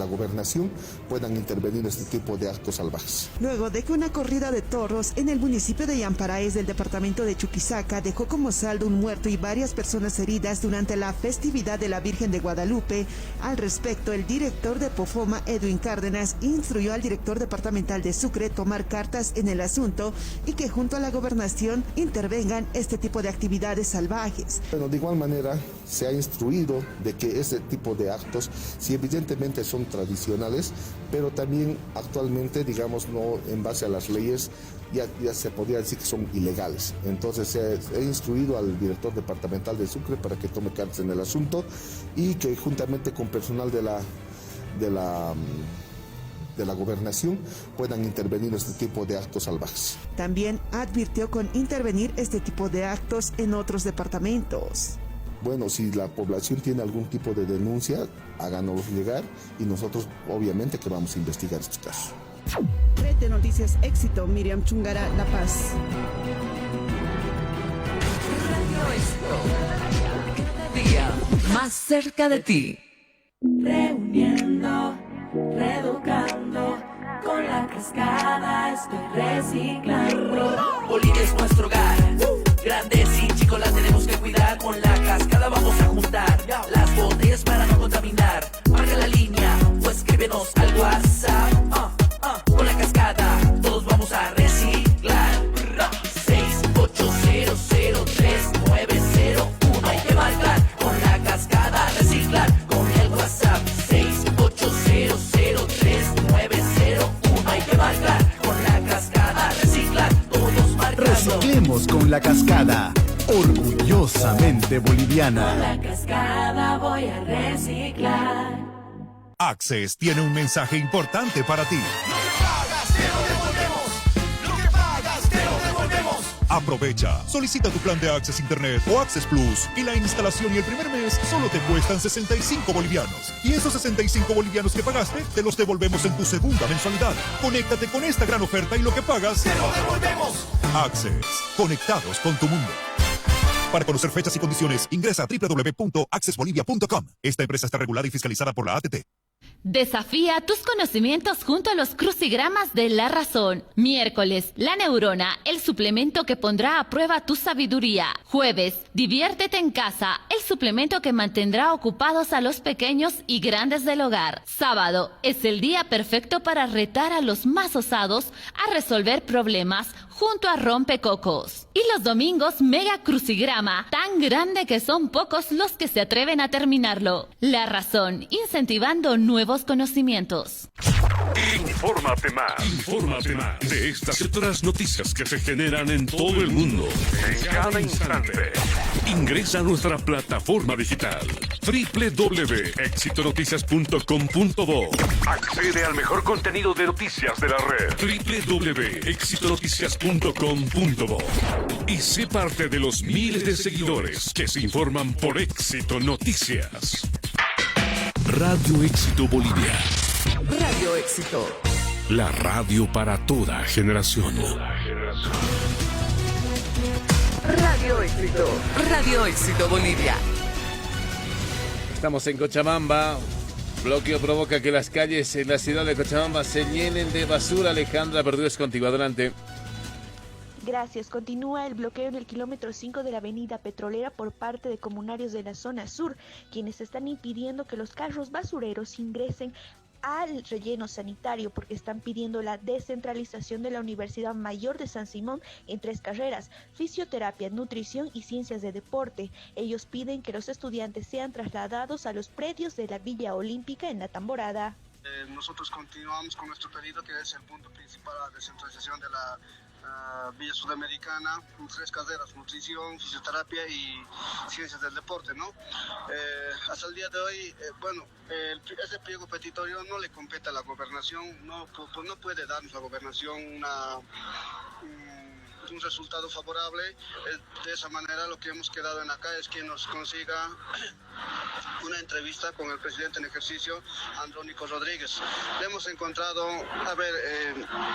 gobernación puedan intervenir en este tipo de actos salvajes. Luego de que una corrida de toros en el municipio de Yamparaes del departamento de Chuquisaca dejó como saldo un muerto y varias personas heridas durante la festividad de la Virgen de Guadalupe, al respecto el director de Pofoma, Edwin Cárdenas, instruyó al director departamental de Sucre tomar cartas en el asunto y que junto a la gobernación intervengan este tipo de actividades salvajes. Bueno, de igual manera se ha instruido de que este tipo de actos, si evidentemente son tradicionales, pero también actualmente, digamos, no en base a las leyes, ya se podría decir que son ilegales. Entonces he instruido al director departamental de Sucre para que tome cartas en el asunto y que juntamente con personal de la gobernación puedan intervenir en este tipo de actos salvajes. También advirtió con intervenir este tipo de actos en otros departamentos. Bueno, si la población tiene algún tipo de denuncia, háganos llegar y nosotros obviamente que vamos a investigar estos casos. Red de Noticias Éxito, Miriam Chungara, La Paz. Radio Éxito, cada día más cerca de ti. Reuniendo, reeducando, con la cascada estoy reciclando. Bolivia es nuestro hogar, grandes y chicos la tenemos que cuidar. Con la cascada vamos a juntar las botellas para no contaminar. Marca la línea o escríbenos al WhatsApp. Con la cascada todos vamos a reciclar. 680039901 hay que marcar. Con la cascada reciclar. Con el WhatsApp 680039901 hay que marcar. Con la cascada reciclar. Todos marcando. Reciclemos con la cascada. Orgullosamente boliviana. Con la cascada voy a reciclar. Access tiene un mensaje importante para ti. Aprovecha. Solicita tu plan de Access Internet o Access Plus y la instalación y el primer mes solo te cuestan 65 bolivianos. Y esos 65 bolivianos que pagaste te los devolvemos en tu segunda mensualidad. Conéctate con esta gran oferta y lo que pagas ¡te lo devolvemos! Access. Conectados con tu mundo. Para conocer fechas y condiciones, ingresa a www.accessbolivia.com. Esta empresa está regulada y fiscalizada por la ATT. Desafía tus conocimientos junto a los crucigramas de La Razón. Miércoles, La Neurona, el suplemento que pondrá a prueba tu sabiduría. Jueves, Diviértete en casa, el suplemento que mantendrá ocupados a los pequeños y grandes del hogar. Sábado, es el día perfecto para retar a los más osados a resolver problemas junto a Rompecocos. Y los domingos, Mega Crucigrama, tan grande que son pocos los que se atreven a terminarlo. La Razón, incentivando nuevos conocimientos. Infórmate más de estas y otras noticias que se generan en todo el mundo, en cada instante. Ingresa a nuestra plataforma digital www.exitonoticias.com.bo. Accede al mejor contenido de noticias de la red www.exitonoticias.com.bo y sé parte de los miles de seguidores que se informan por Éxito Noticias. Radio Éxito Bolivia. Radio Éxito. La radio para toda generación. Radio Éxito. Radio Éxito Bolivia. Estamos en Cochabamba. Bloqueo provoca que las calles en la ciudad de Cochabamba se llenen de basura. Alejandra Verdú es contigo. Adelante. Gracias. Continúa el bloqueo en el kilómetro 5 de la avenida Petrolera por parte de comunarios de la zona sur, quienes están impidiendo que los carros basureros ingresen al relleno sanitario porque están pidiendo la descentralización de la Universidad Mayor de San Simón en 3 carreras: fisioterapia, nutrición y ciencias de deporte. Ellos piden que los estudiantes sean trasladados a los predios de la Villa Olímpica en La Tamborada. Nosotros continuamos con nuestro pedido, que es el punto principal, la descentralización de la Villa Sudamericana, 3 carreras: nutrición, fisioterapia y ciencias del deporte, ¿no? Hasta el día de hoy, ese pliego petitorio no le compete a la gobernación, no puede darnos la gobernación un resultado favorable. De esa manera lo que hemos quedado en acá es que nos consiga una entrevista con el presidente en ejercicio, Andrónico Rodríguez. Le hemos encontrado,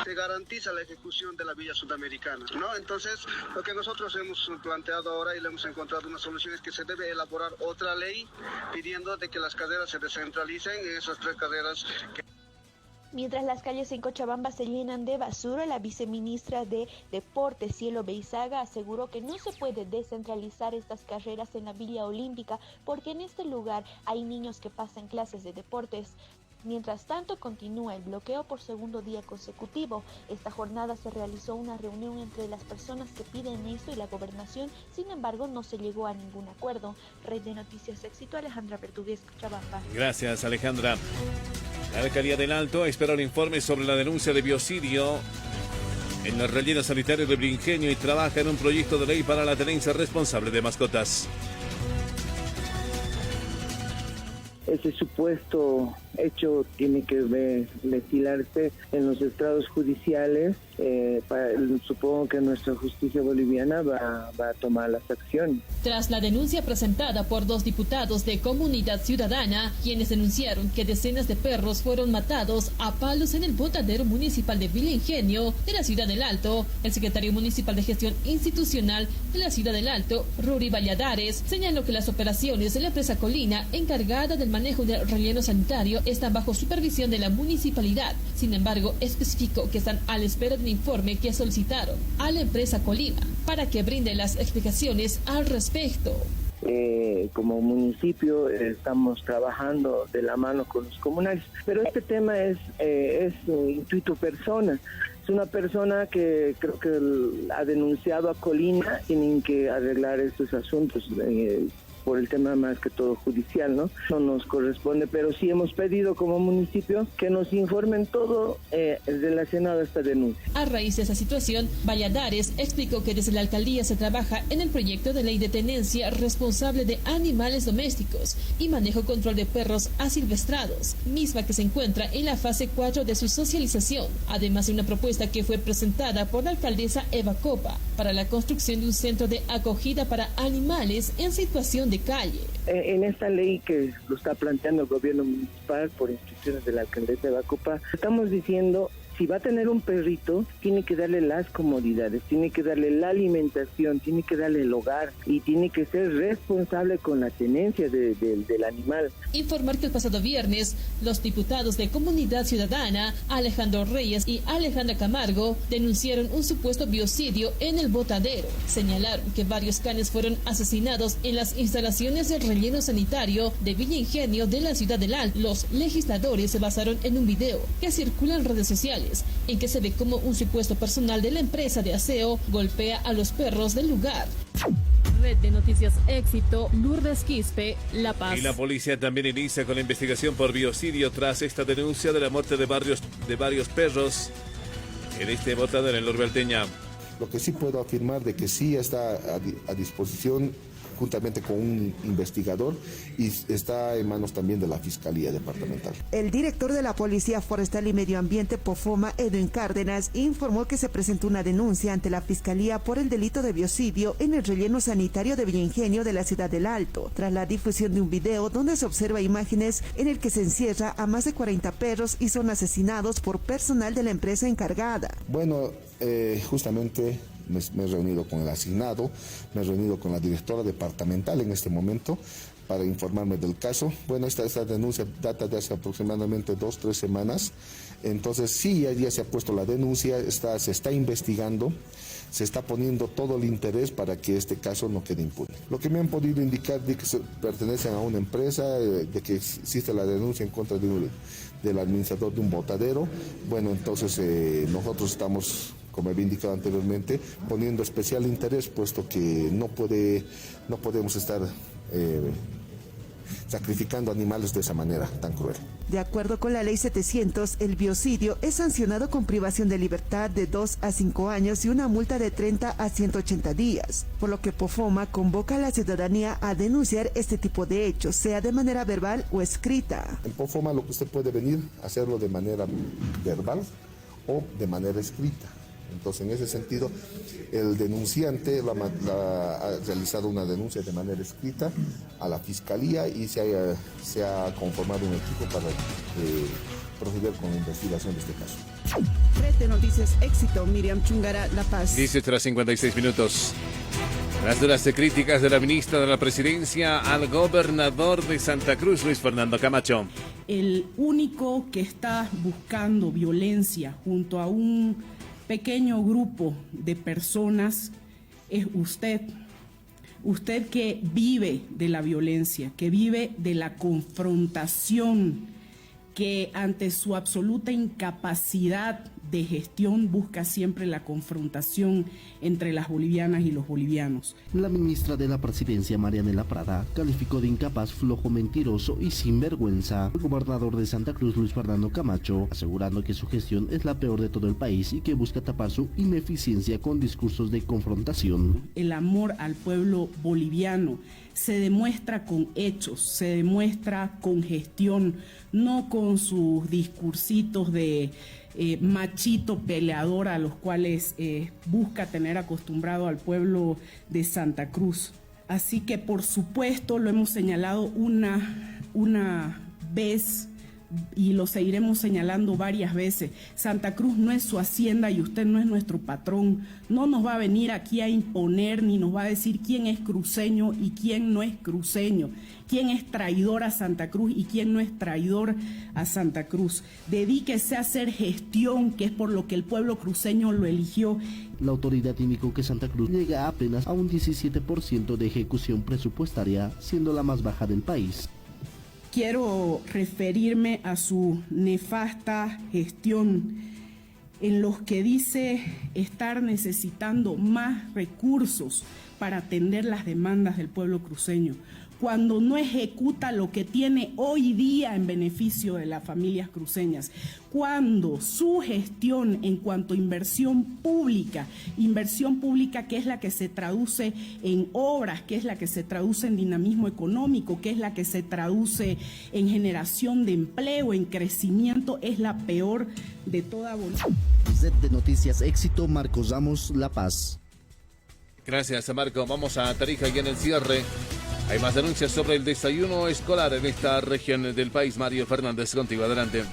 se garantiza la ejecución de la Villa Sudamericana, ¿no? Entonces, lo que nosotros hemos planteado ahora y le hemos encontrado una solución es que se debe elaborar otra ley pidiendo de que las carreras se descentralicen en esas 3 carreras que... Mientras las calles en Cochabamba se llenan de basura, la viceministra de Deportes, Cielo Beizaga, aseguró que no se puede descentralizar estas carreras en la Villa Olímpica porque en este lugar hay niños que pasan clases de deportes. Mientras tanto, continúa el bloqueo por segundo día consecutivo. Esta jornada se realizó una reunión entre las personas que piden esto y la gobernación, sin embargo, no se llegó a ningún acuerdo. Red de Noticias Éxito, Alejandra Verdugues, Cochabamba. Gracias, Alejandra. La Alcaldía del Alto espera un informe sobre la denuncia de biocidio en el relleno sanitario de Bringenio y trabaja en un proyecto de ley para la tenencia responsable de mascotas. Ese supuesto hecho tiene que ventilarse en los estrados judiciales. Supongo que nuestra justicia boliviana va a tomar las acciones. Tras la denuncia presentada por 2 diputados de Comunidad Ciudadana, quienes denunciaron que decenas de perros fueron matados a palos en el botadero municipal de Villa Ingenio de la Ciudad del Alto, el secretario municipal de Gestión Institucional de la Ciudad del Alto, Ruri Valladares, señaló que las operaciones de la empresa Colina, encargada del manejo del relleno sanitario, están bajo supervisión de la municipalidad. Sin embargo, especificó que están a la espera de un informe que solicitaron a la empresa Colima para que brinde las explicaciones al respecto. Como municipio estamos trabajando de la mano con los comunales, pero este tema es intuito persona. Es una persona que creo que ha denunciado a Colina. Tienen que arreglar estos asuntos. por el tema más que todo judicial, ¿no? No nos corresponde, pero sí hemos pedido como municipio que nos informen todo relacionado a esta denuncia. A raíz de esa situación, Valladares explicó que desde la alcaldía se trabaja en el proyecto de ley de tenencia responsable de animales domésticos y manejo control de perros asilvestrados, misma que se encuentra en la fase 4 de su socialización, además de una propuesta que fue presentada por la alcaldesa Eva Copa para la construcción de un centro de acogida para animales en situación de calle. En esta ley que lo está planteando el gobierno municipal por instrucciones de la alcaldesa Eva Copa, estamos diciendo, si va a tener un perrito, tiene que darle las comodidades, tiene que darle la alimentación, tiene que darle el hogar y tiene que ser responsable con la tenencia del animal. Informar que el pasado viernes, los diputados de Comunidad Ciudadana, Alejandro Reyes y Alejandra Camargo, denunciaron un supuesto biocidio en el Botadero. Señalaron que varios canes fueron asesinados en las instalaciones del relleno sanitario de Villa Ingenio de la ciudad del Alto. Los legisladores se basaron en un video que circula en redes sociales, en que se ve como un supuesto personal de la empresa de aseo golpea a los perros del lugar. Red de Noticias Éxito, Lourdes Quispe, La Paz. Y la policía también inicia con la investigación por biocidio tras esta denuncia de la muerte de varios perros en este botadero en la urbe alteña. Lo que sí puedo afirmar de que sí está a disposición juntamente con un investigador y está en manos también de la Fiscalía Departamental. El director de la Policía Forestal y Medio Ambiente Pofoma, Edwin Cárdenas, informó que se presentó una denuncia ante la Fiscalía por el delito de biocidio en el relleno sanitario de Villa Ingenio de la ciudad del Alto, tras la difusión de un video donde se observa imágenes en el que se encierra a más de 40 perros y son asesinados por personal de la empresa encargada. Bueno, justamente me he reunido con el asignado, me he reunido con la directora departamental en este momento para informarme del caso. Bueno, esta denuncia data de hace aproximadamente 2-3 semanas, entonces sí, ya se ha puesto la denuncia, se está investigando, se está poniendo todo el interés para que este caso no quede impune. Lo que me han podido indicar de que pertenecen a una empresa, de que existe la denuncia en contra del administrador de un botadero, bueno, entonces nosotros estamos, como había indicado anteriormente, poniendo especial interés, puesto que no podemos estar sacrificando animales de esa manera tan cruel. De acuerdo con la ley 700, el biocidio es sancionado con privación de libertad de 2 a 5 años y una multa de 30 a 180 días, por lo que Pofoma convoca a la ciudadanía a denunciar este tipo de hechos, sea de manera verbal o escrita. En Pofoma lo que usted puede venir a hacerlo de manera verbal o de manera escrita. Entonces, en ese sentido, el denunciante ha realizado una denuncia de manera escrita a la Fiscalía y se ha conformado un equipo para proceder con la investigación de este caso. Red de Noticias Éxito, Miriam Chungara, La Paz. 18:56 minutos. Las duras críticas de la ministra de la Presidencia al gobernador de Santa Cruz, Luis Fernando Camacho. El único que está buscando violencia junto a un pequeño grupo de personas es usted. Usted que vive de la violencia, que vive de la confrontación, que ante su absoluta incapacidad de gestión busca siempre la confrontación entre las bolivianas y los bolivianos. La ministra de la Presidencia, Marianela Prada, calificó de incapaz, flojo, mentiroso y sinvergüenza al gobernador de Santa Cruz, Luis Fernando Camacho, asegurando que su gestión es la peor de todo el país y que busca tapar su ineficiencia con discursos de confrontación. El amor al pueblo boliviano se demuestra con hechos, se demuestra con gestión, no con sus discursitos de machito peleador a los cuales busca tener acostumbrado al pueblo de Santa Cruz. Así que por supuesto lo hemos señalado una vez y lo seguiremos señalando varias veces. Santa Cruz no es su hacienda y usted no es nuestro patrón. No nos va a venir aquí a imponer ni nos va a decir quién es cruceño y quién no es cruceño, quién es traidor a Santa Cruz y quién no es traidor a Santa Cruz. Dedíquese a hacer gestión, que es por lo que el pueblo cruceño lo eligió. La autoridad indicó que Santa Cruz llega apenas a un 17% de ejecución presupuestaria, siendo la más baja del país. Quiero referirme a su nefasta gestión, en los que dice estar necesitando más recursos para atender las demandas del pueblo cruceño, cuando no ejecuta lo que tiene hoy día en beneficio de las familias cruceñas, cuando su gestión en cuanto a inversión pública que es la que se traduce en obras, que es la que se traduce en dinamismo económico, que es la que se traduce en generación de empleo, en crecimiento, es la peor de toda Bolivia. Set de Noticias Éxito, Marcos Ramos, La Paz. Gracias, Marco. Vamos a Tarija y en el cierre. Hay más denuncias sobre el desayuno escolar en esta región del país. Mario Fernández, contigo, adelante.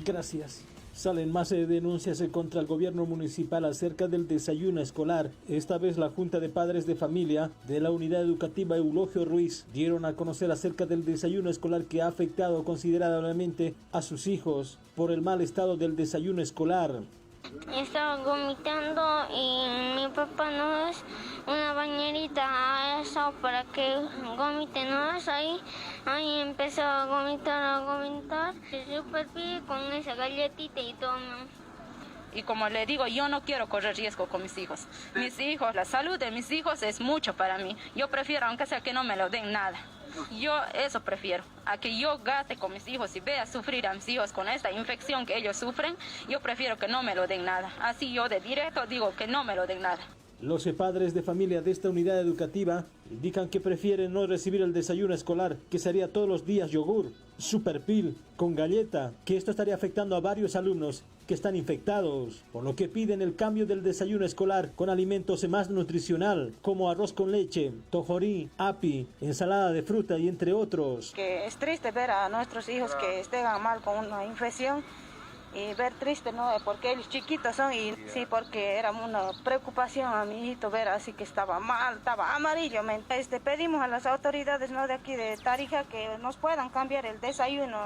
Gracias. Salen más denuncias contra el gobierno municipal acerca del desayuno escolar. Esta vez la Junta de Padres de Familia de la Unidad Educativa Eulogio Ruiz dieron a conocer acerca del desayuno escolar que ha afectado considerablemente a sus hijos por el mal estado del desayuno escolar. Estaba vomitando y mi papá nos una bañerita a eso para que vomite, ¿no? Ahí empezó a vomitar. Yo perdí con esa galletita y todo. Y como le digo, yo no quiero correr riesgo con mis hijos. Mis hijos, la salud de mis hijos es mucho para mí. Yo prefiero, aunque sea que no me lo den nada. Yo eso prefiero, a que yo gaste con mis hijos y vea sufrir a mis hijos con esta infección que ellos sufren. Yo prefiero que no me lo den nada. Así yo de directo digo que no me lo den nada. Los padres de familia de esta unidad educativa indican que prefieren no recibir el desayuno escolar, que sería todos los días yogur, superpil, con galleta, que esto estaría afectando a varios alumnos que están infectados, por lo que piden el cambio del desayuno escolar con alimentos más nutricional, como arroz con leche, tojorí, api, ensalada de fruta y entre otros. Que es triste ver a nuestros hijos que estén mal con una infección. Y ver triste, ¿no? Porque ellos chiquitos son y sí, porque era una preocupación a mi hijito ver así que estaba mal, estaba amarillo. Pedimos a las autoridades, ¿no? De aquí de Tarija que nos puedan cambiar el desayuno,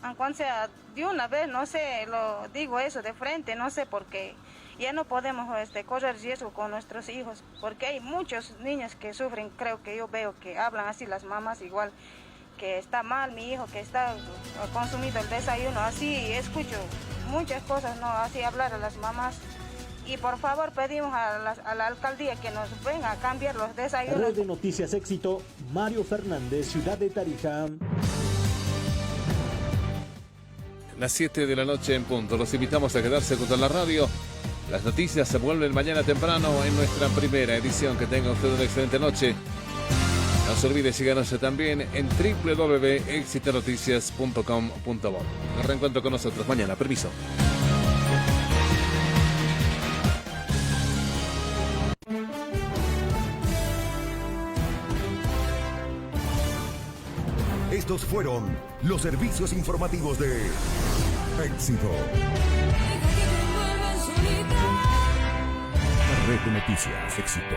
aunque sea de una vez, no sé, lo digo eso de frente, no sé, porque ya no podemos correr riesgo con nuestros hijos, porque hay muchos niños que sufren, creo que yo veo que hablan así las mamás igual, que está mal mi hijo, que está consumido el desayuno, así escucho muchas cosas, no, así hablar a las mamás. Y por favor pedimos a la alcaldía que nos venga a cambiar los desayunos. Red de Noticias Éxito, Mario Fernández, Ciudad de Tarija. Las 7 de la noche en punto. Los invitamos a quedarse junto a la radio. Las noticias se vuelven mañana temprano en nuestra primera edición. Que tenga usted una excelente noche. No se olvide, síganos también en www.exitonoticias.com.bo. Un reencuentro con nosotros mañana. Permiso. Estos fueron los servicios informativos de Éxito. Red de Noticias Éxito.